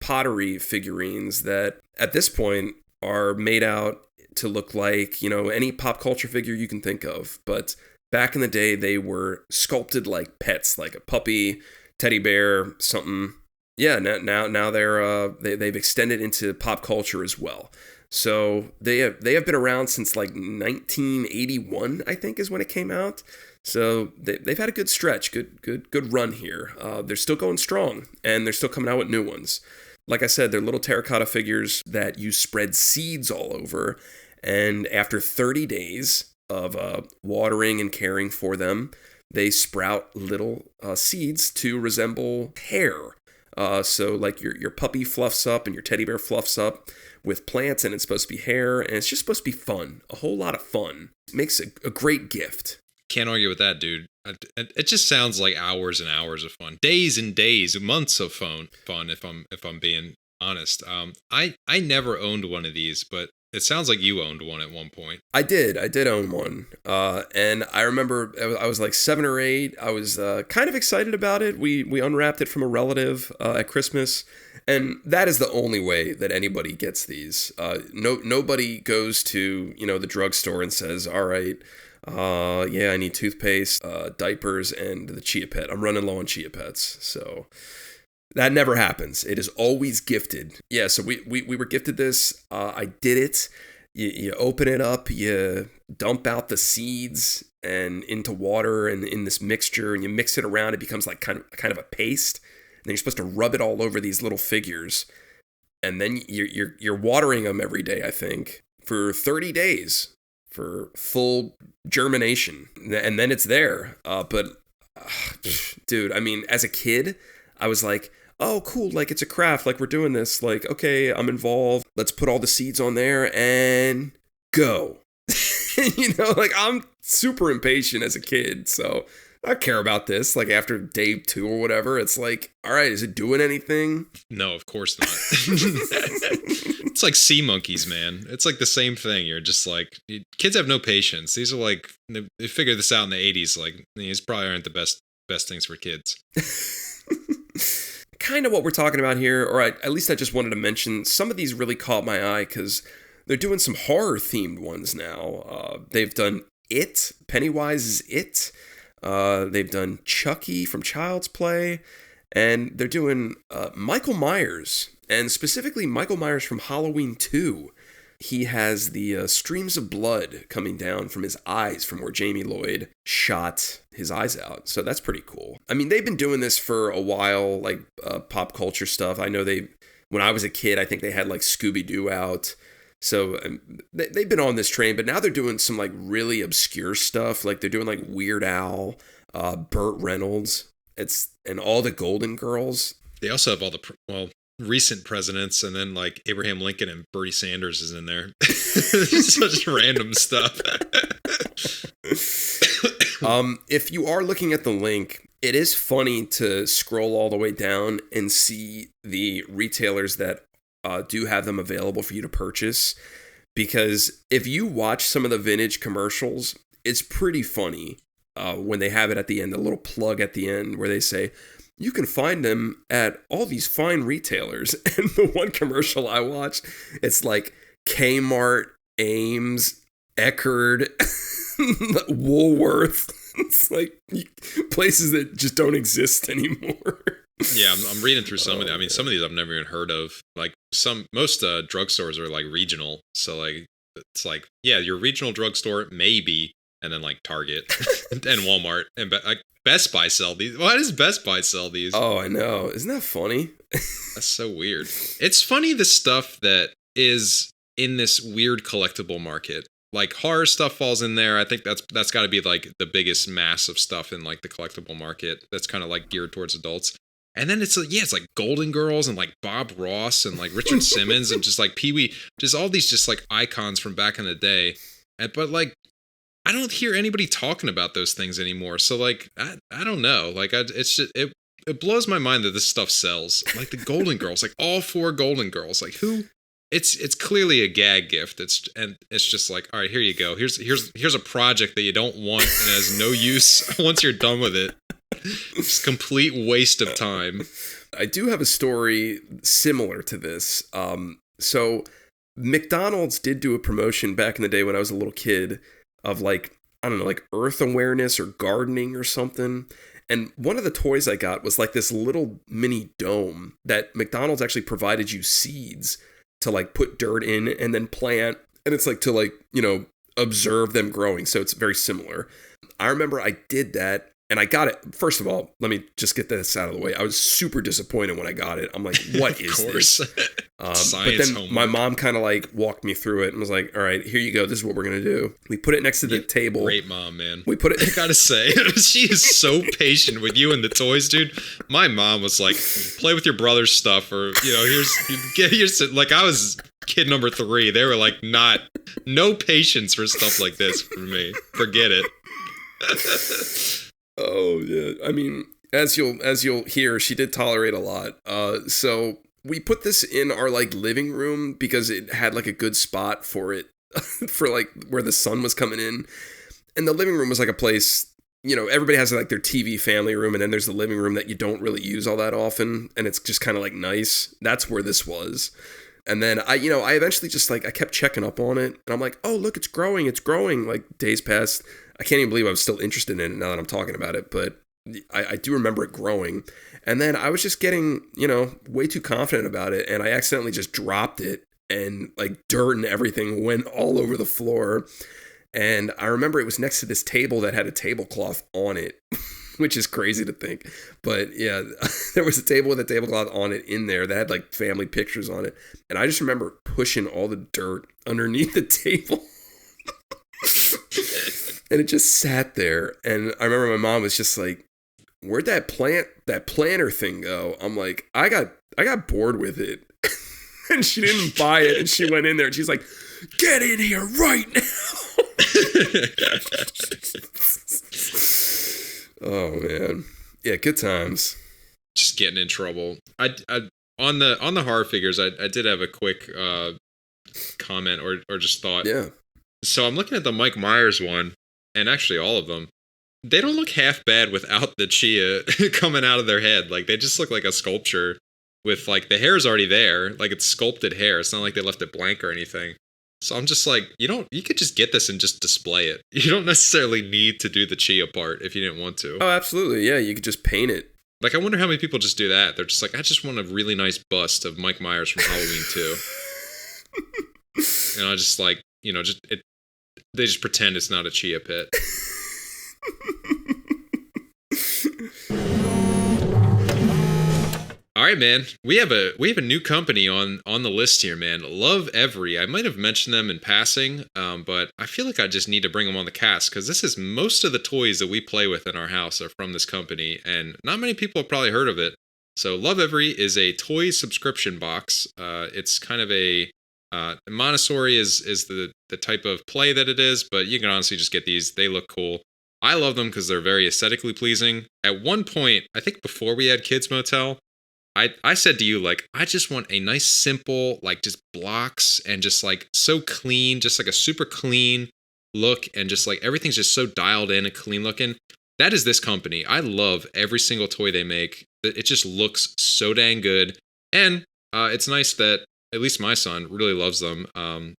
pottery figurines that at this point are made out to look like, any pop culture figure you can think of. But back in the day, they were sculpted like pets, like a puppy, teddy bear, something. Yeah, now they've extended into pop culture as well. So they have been around since like 1981, I think, is when it came out. So they've had a good stretch, good run here. They're still going strong, and they're still coming out with new ones. Like I said, they're little terracotta figures that you spread seeds all over, and after 30 days of watering and caring for them, they sprout little seeds to resemble hair. So like your puppy fluffs up and your teddy bear fluffs up with plants, and it's supposed to be hair, and it's just supposed to be fun, a whole lot of fun. It makes a great gift. Can't argue with that, dude. It just sounds like hours and hours of fun, days and days, months of fun. If I'm being honest, I never owned one of these, but It sounds like you owned one at one point. I did own one. And I remember I was like 7 or 8. I was kind of excited about it. We unwrapped it from a relative at Christmas. And that is the only way that anybody gets these. Nobody goes to, the drugstore and says, all right, I need toothpaste, diapers, and the Chia Pet. I'm running low on Chia Pets. So that never happens. It is always gifted. Yeah, so we were gifted this. I did it. You open it up, you dump out the seeds and into water and in this mixture, and you mix it around. It becomes like kind of a paste. And then you're supposed to rub it all over these little figures. And then you're watering them every day, I think, for 30 days for full germination. And then it's there. Dude, I mean, as a kid, I was like, oh, cool, like it's a craft, like we're doing this, like, okay, I'm involved, let's put all the seeds on there and go. Like I'm super impatient as a kid, so I care about this. Like after day 2 or whatever, it's like, all right, is it doing anything? No, of course not. It's like sea monkeys, man. It's like the same thing. You're just like, kids have no patience. These are like, they figured this out in the 80s. Like these probably aren't the best things for kids. Kind of what we're talking about here, or at least I just wanted to mention, some of these really caught my eye because they're doing some horror-themed ones now. They've done It, Pennywise's It. They've done Chucky from Child's Play. And they're doing Michael Myers, and specifically Michael Myers from Halloween 2. He has the streams of blood coming down from his eyes from where Jamie Lloyd shot his eyes out. So that's pretty cool. I mean, they've been doing this for a while, like pop culture stuff. I know when I was a kid, I think they had like Scooby-Doo out. So they've been on this train, but now they're doing some like really obscure stuff. Like they're doing like Weird Al, Burt Reynolds, and all the Golden Girls. They also have all the, recent presidents, and then like Abraham Lincoln and Bernie Sanders is in there. Such random stuff. If you are looking at the link, it is funny to scroll all the way down and see the retailers that do have them available for you to purchase. Because if you watch some of the vintage commercials, it's pretty funny when they have it at the end, a little plug at the end where they say, you can find them at all these fine retailers. And the one commercial I watched, it's like Kmart, Ames, Eckerd, Woolworth. It's like places that just don't exist anymore. Yeah, I'm reading through some of them. I mean, some of these I've never even heard of. Like most drugstores are like regional. So like, it's like, yeah, your regional drugstore, maybe. And then like Target and Walmart and Best Buy sell these. Why does Best Buy sell these? Oh, I know. Isn't that funny? That's so weird. It's funny the stuff that is in this weird collectible market. Like horror stuff falls in there. I think that's got to be like the biggest mass of stuff in like the collectible market. That's kind of like geared towards adults. And then it's like Golden Girls and like Bob Ross and like Richard Simmons and just like Pee Wee, just all these just like icons from back in the day. But like, I don't hear anybody talking about those things anymore. So like, I don't know. Like it's just, it blows my mind that this stuff sells. Like the Golden Girls, like all 4 Golden Girls, like who? It's clearly a gag gift. It's just like, all right, here you go. Here's a project that you don't want and has no use once you're done with it. It's complete waste of time. I do have a story similar to this. So McDonald's did do a promotion back in the day when I was a little kid of like, I don't know, like earth awareness or gardening or something. And one of the toys I got was like this little mini dome that McDonald's actually provided you seeds to like put dirt in and then plant. And it's like to like, observe them growing. So it's very similar. I remember I did that and I got it. First of all, let me just get this out of the way. I was super disappointed when I got it. I'm like, what is this? But then homework. My mom kind of like walked me through it and was like, all right, here you go. This is what we're going to do. We put it next to the table. Great mom, man. We put it. I gotta say, she is so patient with you and the toys, dude. My mom was like, play with your brother's stuff, or here's like, I was kid number 3. They were like, no patience for stuff like this for me. Forget it. Oh yeah, I mean, as you'll hear, she did tolerate a lot. So we put this in our like living room because it had like a good spot for it for like where the sun was coming in. And the living room was like a place, you know, everybody has like their TV family room, and then there's the living room that you don't really use all that often, and it's just kind of like nice. That's where this was. And then I eventually just like, I kept checking up on it, and I'm like, oh, look, it's growing. Like days passed. I can't even believe I was still interested in it now that I'm talking about it, but I do remember it growing. And then I was just getting, you know, way too confident about it, and I accidentally just dropped it, and like dirt and everything went all over the floor. And I remember it was next to this table that had a tablecloth on it, which is crazy to think. But yeah, there was a table with a tablecloth on it in there that had like family pictures on it. And I just remember pushing all the dirt underneath the table. And it just sat there. And I remember my mom was just like, where'd that planter thing go? I'm like, I got bored with it. And she didn't buy it. And she went in there and she's like, get in here right now. Oh man, yeah, good times. Just getting in trouble. I on the horror figures, I did have a quick comment or just thought. Yeah. So I'm looking at the Mike Myers one, and actually all of them. They don't look half bad without the Chia coming out of their head. Like they just look like a sculpture with like the hair's already there, like it's sculpted hair. It's not like they left it blank or anything. So I'm just like, you could just get this and just display it. You don't necessarily need to do the Chia part if you didn't want to. Oh, absolutely. Yeah, you could just paint it. Like, I wonder how many people just do that. They're just like, I just want a really nice bust of Mike Myers from Halloween 2. And I just like, you know, they just pretend it's not a Chia pit. All right, man. We have a new company on the list here, man. Lovevery. I might have mentioned them in passing, but I feel like I just need to bring them on the cast because this is most of the toys that we play with in our house are from this company, and not many people have probably heard of it. So Lovevery is a toy subscription box. It's kind of a Montessori is the type of play that it is, but you can honestly just get these. They look cool. I love them because they're very aesthetically pleasing. At one point, I think before we had Kids Motel, I said to you, like, I just want a nice, simple, like, just blocks and just, like, so clean, just, like, a super clean look and just, like, everything's just so dialed in and clean looking. That is this company. I love every single toy they make. It just looks so dang good. And it's nice that at least my son really loves them. And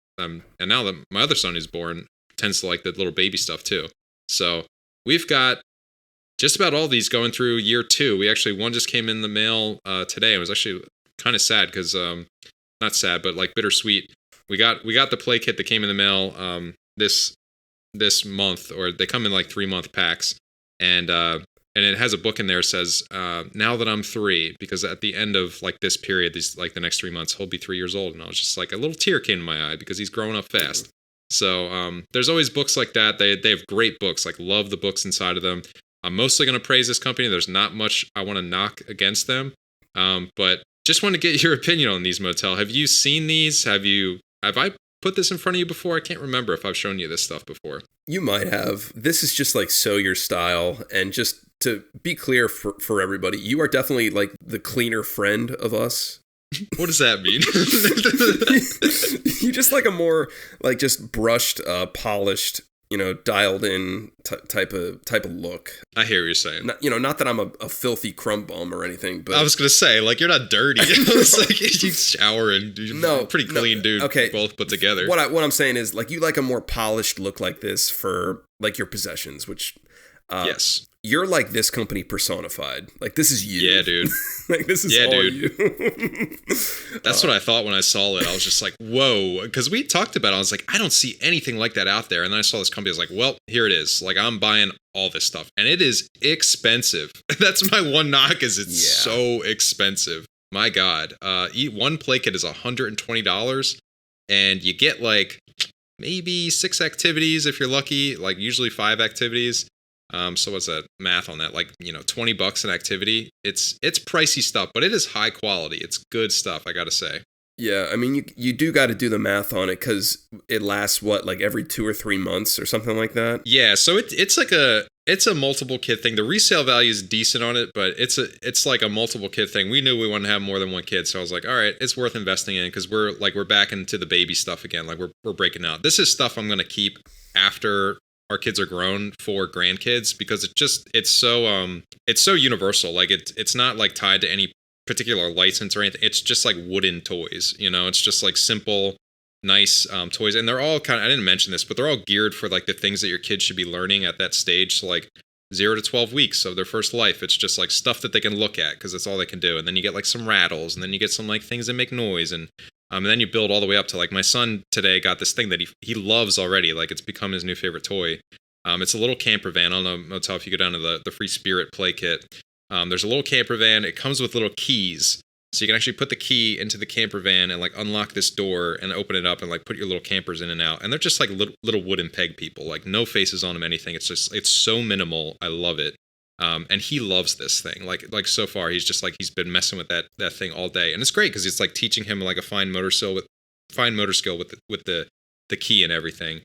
now that my other son who's born tends to like the little baby stuff, too. So we've got just about all these going through year 2. We actually, one just came in the mail today. It was actually kind of sad because, not sad, but like bittersweet. We got the play kit that came in the mail this month, or they come in like 3-month packs, and it has a book in there that says now that I'm 3, because at the end of like this period, these like the next 3 months, he'll be 3 years old, and I was just like a little tear came to my eye because he's growing up fast. So there's always books like that. They have great books. Like love the books inside of them. I'm mostly going to praise this company. There's not much I want to knock against them. But just want to get your opinion on these, Motel. Have you seen these? Have I put this in front of you before? I can't remember if I've shown you this stuff before. You might have. This is just like so your style. And just to be clear for everybody, you are definitely like the cleaner friend of us. What does that mean? You just like a more like just brushed, polished, you know, dialed in type of look. I hear what you're saying. Not that I'm a filthy crumb bum or anything, but I was gonna say, like, you're not dirty. It's like you shower and you're pretty clean, dude. Okay, both put together. What I'm saying is, like, you like a more polished look like this for like your possessions, which yes, you're like this company personified. Like this is you. Yeah, dude. Like this is all dude. You. That's what I thought when I saw it. I was just like, whoa. Because we talked about it. I was like, I don't see anything like that out there. And then I saw this company. I was like, well, here it is. Like, I'm buying all this stuff. And it is expensive. That's my one knock is it's so expensive. My God. One play kit is $120. And you get like maybe 6 activities if you're lucky. Like usually 5 activities. So what's that math on that? Like, $20 an activity. It's pricey stuff, but it is high quality. It's good stuff, I gotta say. Yeah, I mean, you do got to do the math on it because it lasts like every 2 or 3 months or something like that. Yeah, so it's like It's a multiple kid thing. The resale value is decent on it, but it's like a multiple kid thing. We knew we wanted to have more than one kid, so I was like, all right, it's worth investing in because we're back into the baby stuff again. Like we're breaking out. This is stuff I'm gonna keep after our kids are grown for grandkids because it's so universal. Like it's not like tied to any particular license or anything. It's just like wooden toys. It's just like simple, nice toys, and they're all I didn't mention this, but they're all geared for like the things that your kids should be learning at that stage. So like 0 to 12 weeks of their first life, it's just like stuff that they can look at because that's all they can do. And then you get like some rattles, and then you get some like things that make noise, and then you build all the way up to like my son today got this thing that he loves already. Like it's become his new favorite toy. It's a little camper van. I don't know if you go down to the Free Spirit play kit. There's a little camper van. It comes with little keys. So you can actually put the key into the camper van and like unlock this door and open it up and like put your little campers in and out. And they're just like little wooden peg people, like no faces on them, anything. It's so minimal. I love it. And he loves this thing. Like so far, he's been messing with that thing all day. And it's great because it's like teaching him like a fine motor skill with the key and everything.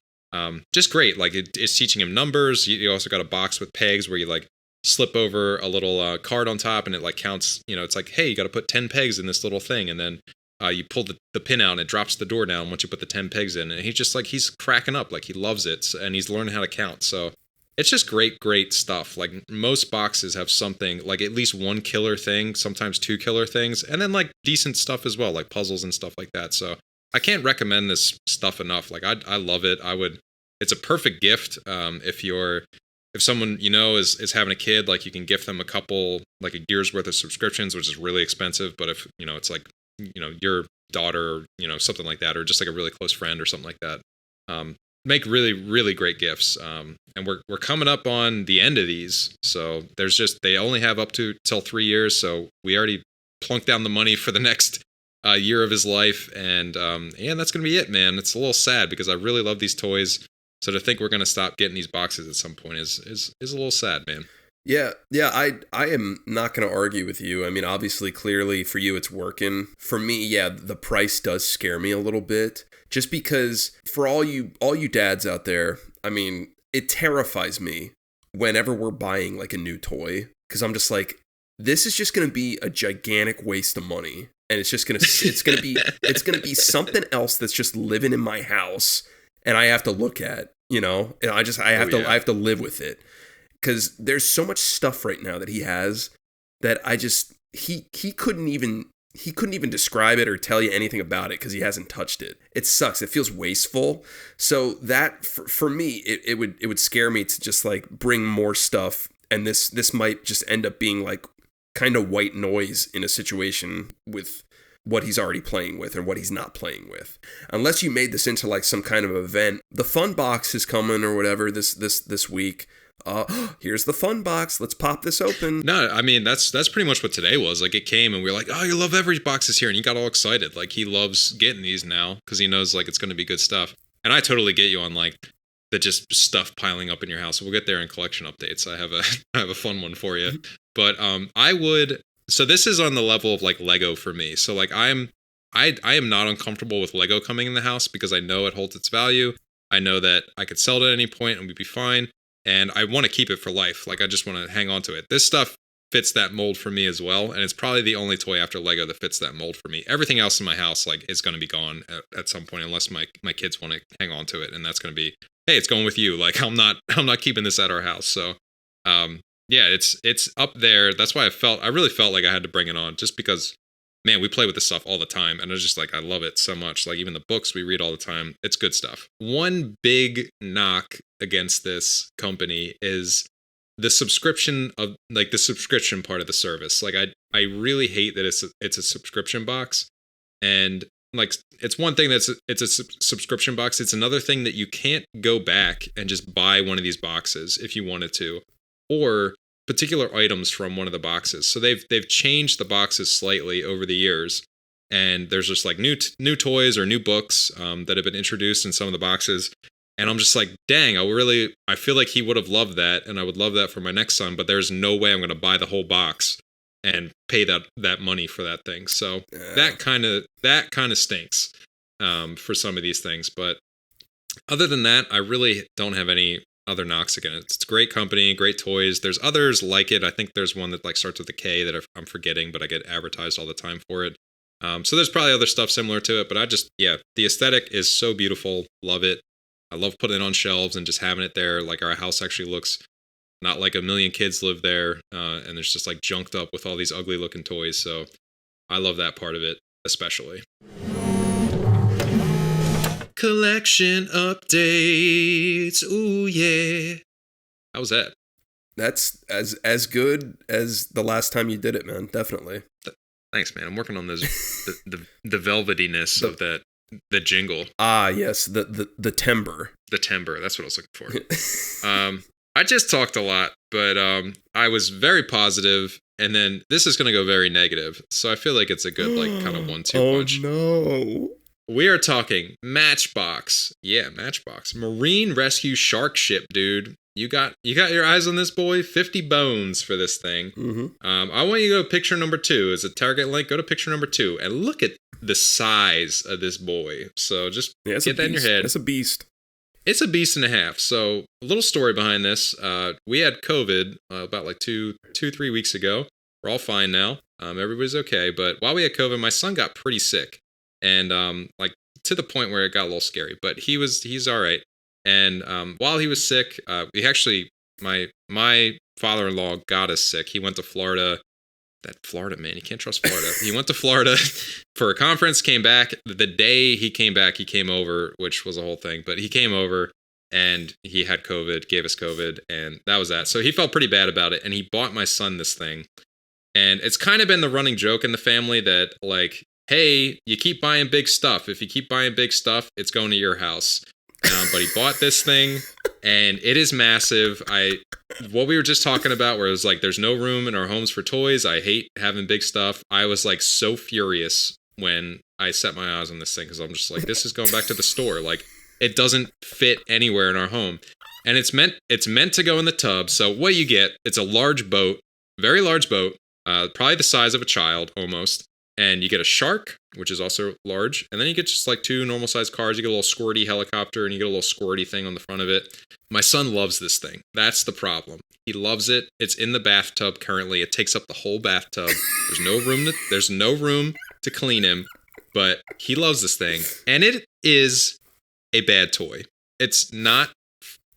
Just great. Like it's teaching him numbers. You also got a box with pegs where you like slip over a little card on top and it like counts, it's like, hey, you got to put 10 pegs in this little thing. And then you pull the pin out and it drops the door down once you put the 10 pegs in. And he's cracking up. Like he loves it. And he's learning how to count. So it's just great stuff. Like most boxes have something like at least one killer thing, sometimes 2 killer things, and then like decent stuff as well, like puzzles and stuff like that. So I can't recommend this stuff enough. Like I love it. It's a perfect gift. If someone is having a kid, like you can gift them a couple, like a year's worth of subscriptions, which is really expensive. But if it's like your daughter, or something like that, or just like a really close friend or something like that, make really really great gifts. And we're coming up on the end of these, so they only have up to till 3 years. So we already plunked down the money for the next year of his life, and that's gonna be it, man. It's a little sad because I really love these toys. So to think we're going to stop getting these boxes at some point is a little sad, man. Yeah, I am not going to argue with you. I mean, obviously, clearly for you, it's working. For me, yeah, the price does scare me a little bit. Just because for all you dads out there, I mean, it terrifies me whenever we're buying like a new toy. Because I'm just like, this is just going to be a gigantic waste of money. And it's going to be something else that's just living in my house. And I have to look at, and I have to live with it, because there's so much stuff right now that he has that he couldn't even describe it or tell you anything about it because he hasn't touched it. It sucks. It feels wasteful. So that for me, it would scare me to just like bring more stuff, and this might just end up being like kind of white noise in a situation with what he's already playing with or what he's not playing with. Unless you made this into like some kind of event. The fun box is coming or whatever this week. Here's the fun box. Let's pop this open. No, I mean, that's pretty much what today was. Like it came and we were like, oh, your Lovevery box is here. And he got all excited. Like he loves getting these now because he knows like it's going to be good stuff. And I totally get you on like the just stuff piling up in your house. We'll get there in collection updates. I have a fun one for you. But so this is on the level of like Lego for me. So like I am not uncomfortable with Lego coming in the house because I know it holds its value. I know that I could sell it at any point and we'd be fine. And I want to keep it for life. Like I just want to hang on to it. This stuff fits that mold for me as well. And it's probably the only toy after Lego that fits that mold for me. Everything else in my house like is going to be gone at some point unless my kids want to hang on to it. And that's going to be, hey, it's going with you. Like I'm not keeping this at our house. So yeah, it's up there. That's why I really felt like I had to bring it on just because, man, we play with this stuff all the time. And I was just like, I love it so much. Like even the books we read all the time, it's good stuff. One big knock against this company is the subscription part of the service. Like I really hate that it's a subscription box. And like it's one thing it's a subscription box. It's another thing that you can't go back and just buy one of these boxes if you wanted to, or particular items from one of the boxes. So they've changed the boxes slightly over the years, and there's just like new toys or new books that have been introduced in some of the boxes. And I'm just like, dang, I feel like he would have loved that, and I would love that for my next son. But there's no way I'm going to buy the whole box and pay that money for that thing. So that kind of stinks for some of these things. But other than that, I really don't have any other knocks against it. It's great company, great toys. There's others like it. I think there's one that like starts with a K that I'm forgetting, but I get advertised all the time for it. So there's probably other stuff similar to it, but the aesthetic is so beautiful. Love it. I love putting it on shelves and just having it there. Like our house actually looks not like a million kids live there, and there's just like junked up with all these ugly looking toys. So I love that part of it, especially. Collection updates. Ooh, yeah. How was that? That's as good as the last time you did it, man. Definitely. Thanks, man. I'm working on those the velvetyness of the jingle. Ah, yes, the timbre. The timbre. That's what I was looking for. I just talked a lot, but I was very positive, and then this is going to go very negative. So I feel like it's a good like kind of 1-2 punch. Oh no. We are talking Matchbox. Yeah, Matchbox. Marine Rescue Shark Ship, dude. You got your eyes on this boy? 50 bones for this thing. Mm-hmm. I want you to go to picture number 2. As a target link, go to picture number 2 and look at the size of this boy. So just get that in your head. That's a beast. It's a beast and a half. So a little story behind this. We had COVID about like 2-3 weeks ago. We're all fine now. Everybody's okay. But while we had COVID, my son got pretty sick. And like to the point where it got a little scary. But he's all right. And while he was sick, my father-in-law got us sick. He went to Florida. That Florida, man, you can't trust Florida. He went to Florida for a conference, came back. The day he came back, he came over, which was a whole thing. But he came over and he had COVID, gave us COVID, and that was that. So he felt pretty bad about it, and he bought my son this thing. And it's kind of been the running joke in the family that, like, hey, you keep buying big stuff. If you keep buying big stuff, it's going to your house. But he bought this thing, and it is massive. What we were just talking about, where it was like, there's no room in our homes for toys. I hate having big stuff. I was like so furious when I set my eyes on this thing, because I'm just like, this is going back to the store. Like, it doesn't fit anywhere in our home, and it's meant to go in the tub. So what you get? It's a large boat, very large boat, probably the size of a child almost. And you get a shark, which is also large. And then you get just like 2 normal sized cars. You get a little squirty helicopter, and you get a little squirty thing on the front of it. My son loves this thing. That's the problem. He loves it. It's in the bathtub currently. It takes up the whole bathtub. There's no room to clean him, but he loves this thing. And it is a bad toy. It's not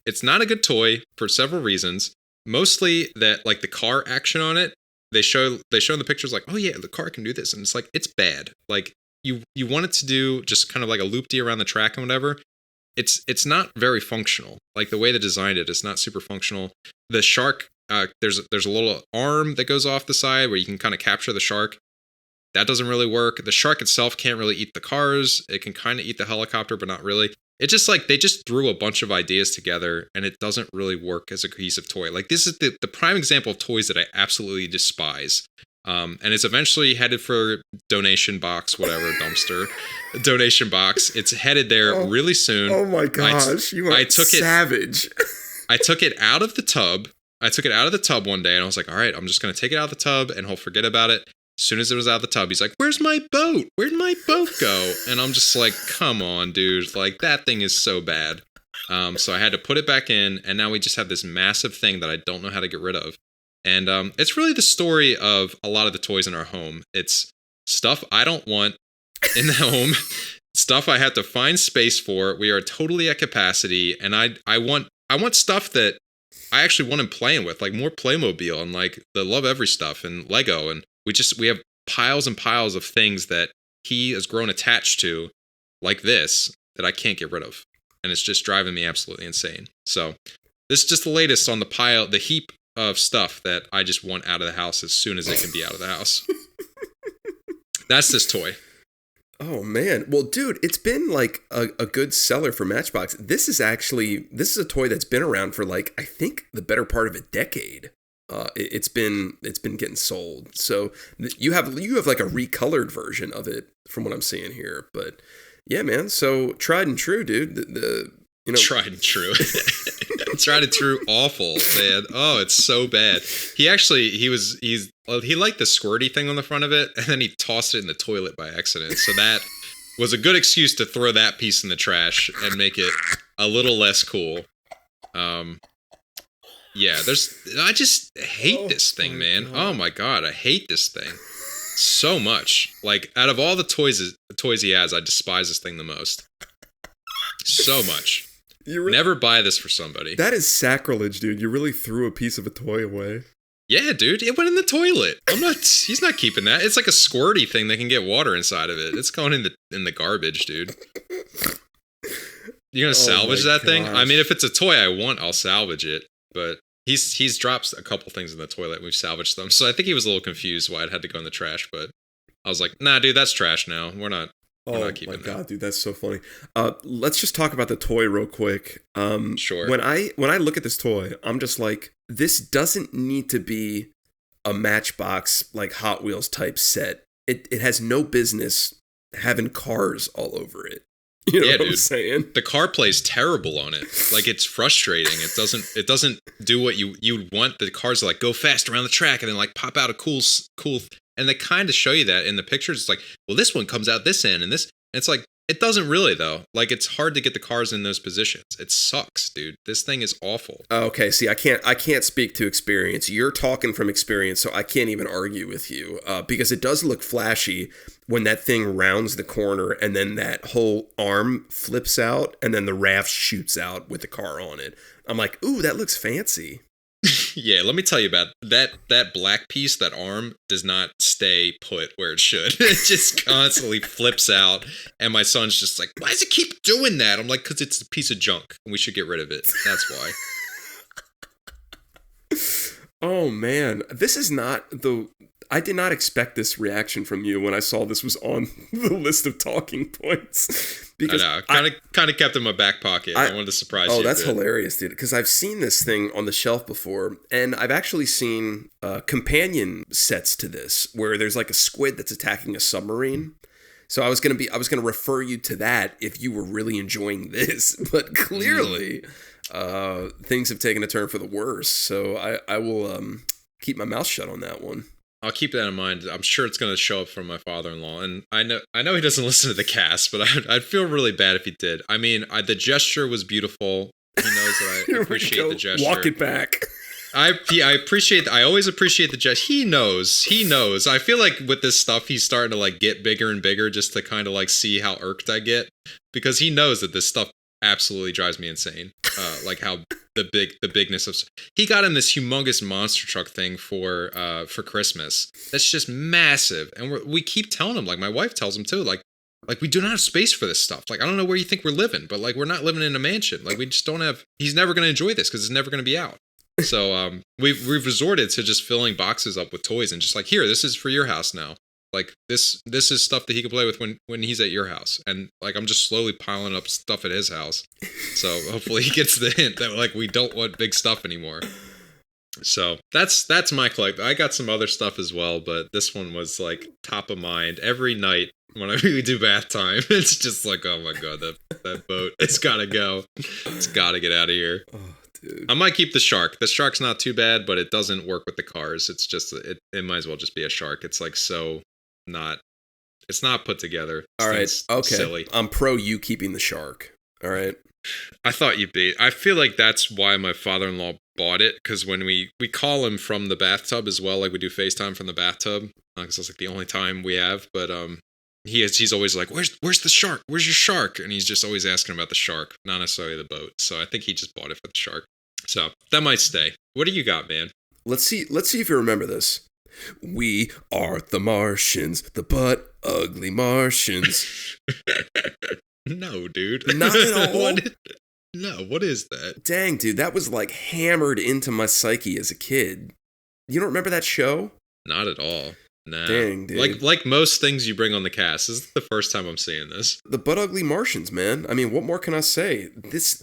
a good toy for several reasons. Mostly that, like, the car action on it. They show in the pictures like, oh yeah, the car can do this, and it's like, it's bad. Like, you want it to do just kind of like a loop-de around the track and whatever. It's not very functional. Like, the way they designed it, it's not super functional. The shark, there's a little arm that goes off the side where you can kind of capture the shark. That doesn't really work. The shark itself can't really eat the cars. It can kind of eat the helicopter, but not really. It's just like they just threw a bunch of ideas together, and it doesn't really work as a cohesive toy. Like, this is the prime example of toys that I absolutely despise. And it's eventually headed for donation box, whatever, dumpster, donation box. It's headed there really soon. Oh my gosh, you are savage. I took it out of the tub. One day, and I was like, all right, I'm just going to take it out of the tub, and he'll forget about it. As soon as it was out of the tub, he's like, where's my boat? Where'd my boat go? And I'm just like, come on, dude. Like, that thing is so bad. So I had to put it back in, and now we just have this massive thing that I don't know how to get rid of. And it's really the story of a lot of the toys in our home. It's stuff I don't want in the home, stuff I have to find space for. We are totally at capacity, and I want stuff that I actually want him playing with, like more Playmobil and like the Lovevery stuff and Lego, and we have piles and piles of things that he has grown attached to, like this, that I can't get rid of. And it's just driving me absolutely insane. So this is just the latest on the heap of stuff that I just want out of the house as soon as it can be out of the house. That's this toy. Oh man. Well, dude, it's been like a good seller for Matchbox. This is a toy that's been around for like, I think the better part of a decade. It's been getting sold. So you have like a recolored version of it from what I'm seeing here. But yeah, man. So tried and true, dude. Tried and true. Tried and true. Awful, man. Oh, it's so bad. He liked the squirty thing on the front of it, and then he tossed it in the toilet by accident. So that was a good excuse to throw that piece in the trash and make it a little less cool. Yeah, I just hate this thing, man. God. Oh my God, I hate this thing so much. Like, out of all the toys he has, I despise this thing the most. So much. Never buy this for somebody. That is sacrilege, dude. You really threw a piece of a toy away. Yeah, dude, it went in the toilet. He's not keeping that. It's like a squirty thing that can get water inside of it. It's going in the garbage, dude. You gonna salvage that thing? I mean, if it's a toy I want, I'll salvage it. But he's dropped a couple things in the toilet. We've salvaged them. So I think he was a little confused why it had to go in the trash. But I was like, nah, dude, that's trash now. We're not keeping that. Oh my God, dude, that's so funny. Let's just talk about the toy real quick. Sure. When I look at this toy, I'm just like, this doesn't need to be a Matchbox, like Hot Wheels type set. It has no business having cars all over it. You know what I'm saying? The car plays terrible on it. Like, it's frustrating. It doesn't do what you would want. The cars to like go fast around the track and then like pop out a cool, and they kind of show you that in the pictures. It's like, well, this one comes out this end and this. And it's like, it doesn't really though. Like, it's hard to get the cars in those positions. It sucks, dude. This thing is awful. Okay, see, I can't speak to experience. You're talking from experience, so I can't even argue with you because it does look flashy when that thing rounds the corner and then that whole arm flips out and then the raft shoots out with the car on it. I'm like, ooh, that looks fancy. Yeah, let me tell you about that black piece. That arm does not stay put where it should. It just constantly flips out, and my son's just like, "Why does it keep doing that?" I'm like, "Because it's a piece of junk, and we should get rid of it. That's why." Oh man, this is not the. I did not expect this reaction from you when I saw this was on the list of talking points. Because I know, kind of kept it in my back pocket. I wanted to surprise you. Oh, that's hilarious, dude. Because I've seen this thing on the shelf before, and I've actually seen companion sets to this where there's like a squid that's attacking a submarine. So I was gonna refer you to that if you were really enjoying this, but clearly things have taken a turn for the worse. So I will keep my mouth shut on that one. I'll keep that in mind. I'm sure it's going to show up from my father-in-law, and I know he doesn't listen to the cast, but I'd feel really bad if he did. I mean, the gesture was beautiful. He knows that I appreciate the gesture. Walk it back. I always appreciate the gesture. He knows. I feel like with this stuff, he's starting to like get bigger and bigger just to kind of like see how irked I get, because he knows that this stuff absolutely drives me insane. Like how the bigness of. He got him this humongous monster truck thing for Christmas. That's just massive, and we keep telling him. Like, my wife tells him too. Like we do not have space for this stuff. Like, I don't know where you think we're living, but like, we're not living in a mansion. Like, we just don't have. He's never going to enjoy this because it's never going to be out. So we've resorted to just filling boxes up with toys and just like, here, this is for your house now. Like, this is stuff that he can play with when he's at your house. And like, I'm just slowly piling up stuff at his house. So hopefully he gets the hint that like, we don't want big stuff anymore. So that's my collect. I got some other stuff as well, but this one was like top of mind every night when we do bath time. It's just like, oh my God, that boat, it's gotta go. It's gotta get out of here. Oh, dude. I might keep the shark. The shark's not too bad, but it doesn't work with the cars. It's just, it might as well just be a shark. It's like it's not put together. All right. Okay. Silly. I'm pro you keeping the shark. All right. I thought you'd be. I feel like that's why my father-in-law bought it, because when we call him from the bathtub as well, like we do FaceTime from the bathtub, because that's like the only time we have. But he's always like, where's the shark? Where's your shark? And he's just always asking about the shark, not necessarily the boat. So I think he just bought it for the shark. So that might stay. What do you got, man? Let's see if you remember this. We are the Martians, the butt ugly Martians. No, dude. Not at all. What is that? Dang, dude, that was like hammered into my psyche as a kid. You don't remember that show? Not at all. Nah. Dang, dude. Like most things you bring on the cast, this is the first time I'm seeing this. The butt ugly Martians, man. I mean, what more can I say? This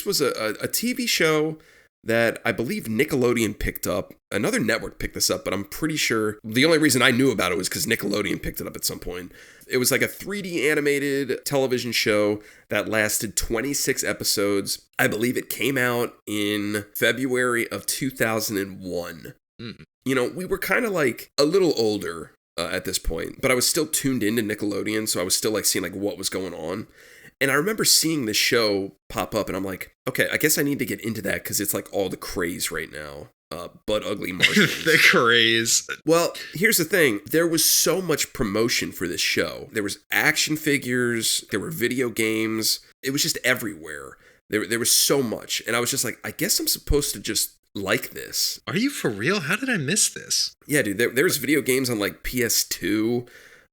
was a TV show that I believe Nickelodeon picked up. Another network picked this up, but I'm pretty sure the only reason I knew about it was because Nickelodeon picked it up at some point. It was like a 3D animated television show that lasted 26 episodes. I believe it came out in February of 2001. You know, we were kind of like a little older at this point, but I was still tuned into Nickelodeon, so I was still like seeing like what was going on. And I remember seeing this show pop up, and I'm like, okay, I guess I need to get into that because it's like all the craze right now. But Ugly Martians. The craze. Well, here's the thing. There was so much promotion for this show. There was action figures. There were video games. It was just everywhere. There was so much. And I was just like, I guess I'm supposed to just like this. Are you for real? How did I miss this? Yeah, dude. There was video games on like PS2,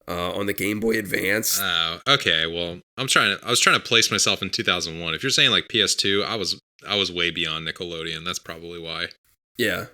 on the Game Boy Advance. Oh, okay. Well, I was trying to place myself in 2001. If you're saying like PS2, I was way beyond Nickelodeon. That's probably why. Yeah.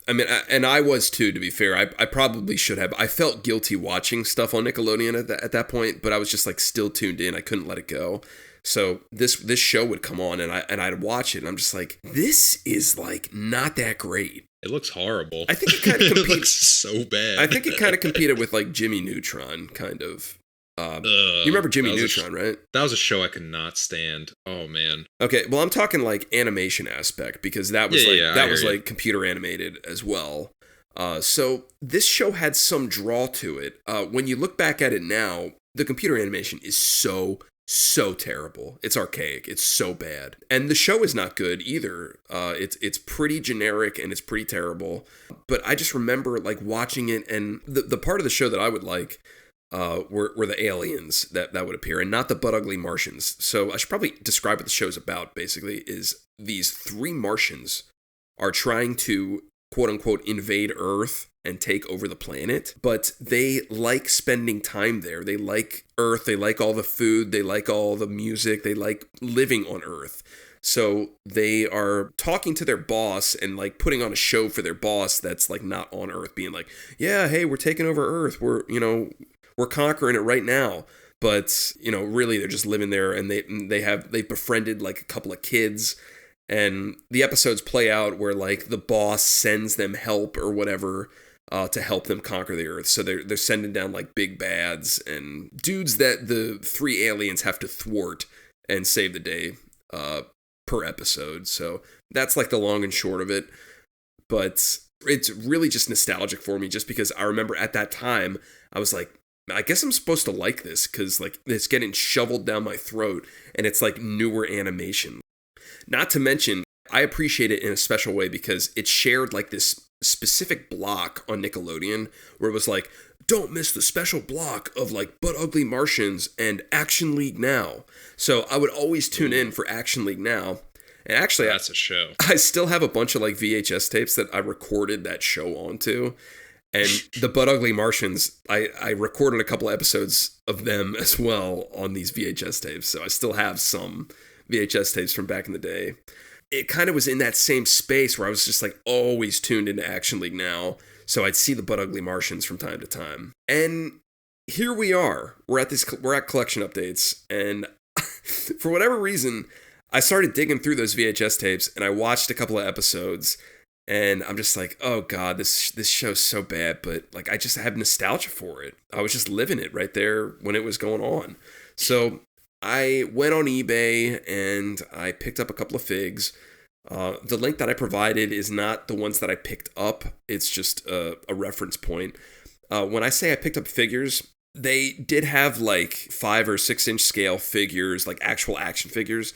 I mean, and I was too, to be fair. I probably should have. I felt guilty watching stuff on Nickelodeon at that point, but I was just like still tuned in. I couldn't let it go. So this show would come on and I'd watch it and I'm just like, this is like not that great. It looks horrible. I think it kind of competed. It looks so bad. I think it kind of competed with like Jimmy Neutron, kind of. You remember Jimmy Neutron, right? That was a show I could not stand. Oh man. Okay, well I'm talking like animation aspect because that was like computer animated as well. So this show had some draw to it. When you look back at it now, the computer animation is so terrible. It's archaic. It's so bad. And the show is not good either. It's pretty generic and it's pretty terrible. But I just remember like watching it and the part of the show that I would like were the aliens that would appear and not the butt ugly Martians. So I should probably describe what the show's about basically is these 3 Martians are trying to quote unquote invade Earth and take over the planet, but they like spending time there. They like Earth, they like all the food, they like all the music, they like living on Earth. So they are talking to their boss and like putting on a show for their boss that's like not on Earth, being like, yeah, hey, we're taking over Earth. We're conquering it right now. But, really they're just living there and they befriended like a couple of kids. And the episodes play out where like the boss sends them help or whatever to help them conquer the Earth. So they're sending down like big bads and dudes that the 3 aliens have to thwart and save the day per episode. So that's like the long and short of it. But it's really just nostalgic for me just because I remember at that time I was like, I guess I'm supposed to like this because like it's getting shoveled down my throat and it's like newer animation. Not to mention, I appreciate it in a special way because it shared like this specific block on Nickelodeon where it was like, don't miss the special block of like Butt Ugly Martians and Action League Now. So I would always tune in for Action League Now. And actually, that's a show. I still have a bunch of like VHS tapes that I recorded that show onto. And the Butt Ugly Martians, I recorded a couple of episodes of them as well on these VHS tapes. So I still have some VHS tapes from back in the day. It kind of was in that same space where I was just like always tuned into Action League Now. So I'd see the Butt Ugly Martians from time to time. And here we are. We're at collection updates. And for whatever reason, I started digging through those VHS tapes and I watched a couple of episodes. And I'm just like, oh God, this show's so bad. But like, I just have nostalgia for it. I was just living it right there when it was going on. So I went on eBay and I picked up a couple of figs. The link that I provided is not the ones that I picked up. It's just a reference point. When I say I picked up figures, they did have like 5 or 6 inch scale figures, like actual action figures.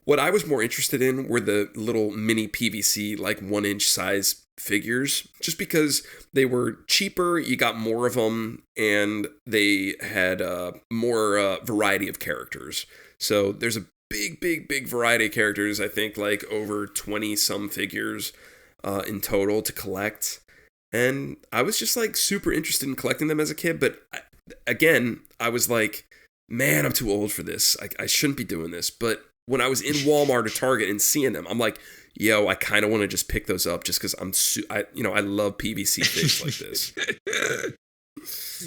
What I was more interested in were the little mini PVC, like 1 inch size figures, just because they were cheaper, you got more of them, and they had more variety of characters. So there's a big variety of characters, I think like over 20 some figures in total to collect. And I was just like super interested in collecting them as a kid, but again, I was like, man, I'm too old for this. I shouldn't be doing this. But when I was in Walmart or Target and seeing them, I'm like, yo, I kind of want to just pick those up just because I love PVC figs like this.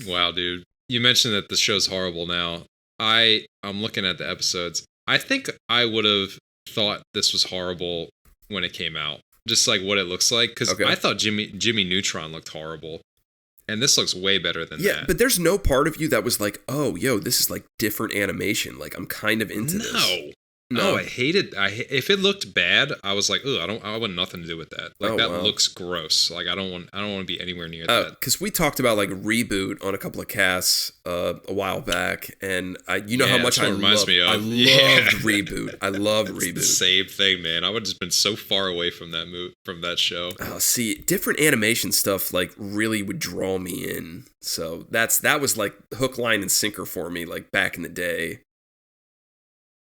Wow, dude. You mentioned that the show's horrible now. I'm looking at the episodes. I think I would have thought this was horrible when it came out. Just like what it looks like. Because I thought Jimmy Neutron looked horrible. And this looks way better than that. Yeah, but there's no part of you that was like, oh, yo, this is like different animation. Like, I'm kind of into this. No, I hated. If it looked bad, I was like, "Ugh, I want nothing to do with that. Like that looks gross. Like I don't want to be anywhere near that." Because we talked about like Reboot on a couple of casts a while back, and how much I reminds me of. I loved Reboot. I love Reboot. The same thing, man. I would have just been so far away from that show. Oh, see, different animation stuff like really would draw me in. So that was like hook, line, and sinker for me, like back in the day.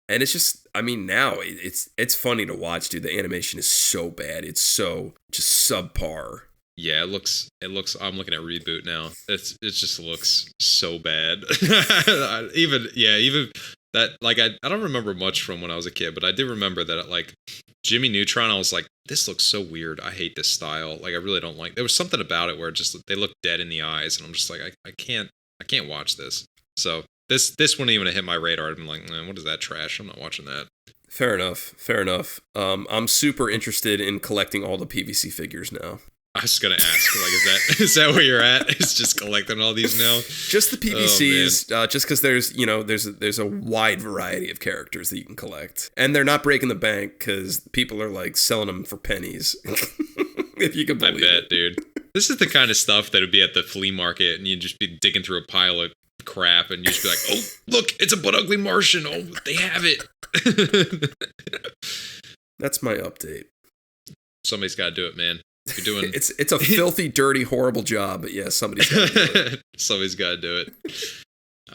And it's just, I mean, now it's funny to watch, dude. The animation is so bad. It's so just subpar. Yeah, it looks. I'm looking at Reboot now. It just looks so bad. even that. Like I don't remember much from when I was a kid, but I do remember that like Jimmy Neutron. I was like, this looks so weird. I hate this style. Like I really don't like. There was something about it where they look dead in the eyes, and I'm just like, I can't watch this. So. This wouldn't even have hit my radar. I'd been like, man, what is that trash? I'm not watching that. Fair enough. I'm super interested in collecting all the PVC figures now. I was gonna ask, like, is that where you're at? Is just collecting all these now? Just the PVCs, just because there's a wide variety of characters that you can collect, and they're not breaking the bank because people are like selling them for pennies. If you can believe it, dude. This is the kind of stuff that would be at the flea market, and you'd just be digging through a pile of crap, and you just be like, oh, look, it's a butt ugly Martian. Oh, they have it. That's my update. Somebody's got to do it, man. You're doing it's a filthy, dirty, horrible job, but yeah, somebody's got to do it. Somebody's got to do it.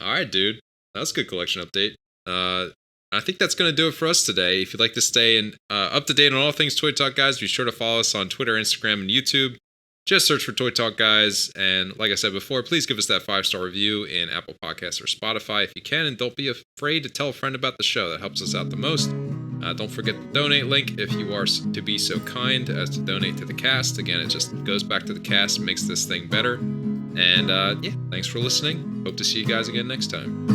All right, dude. That's a good collection update. I think that's going to do it for us today. If you'd like to stay up to date on all things Toy Talk Guys, be sure to follow us on Twitter, Instagram, and YouTube. Just search for Toy Talk Guys, and like I said before, please give us that 5-star review in Apple Podcasts or Spotify if you can, and don't be afraid to tell a friend about the show. That helps us out the most. Don't forget the donate link if you are to be so kind as to donate to the cast. Again, it just goes back to the cast, makes this thing better. And yeah, thanks for listening. Hope to see you guys again next time.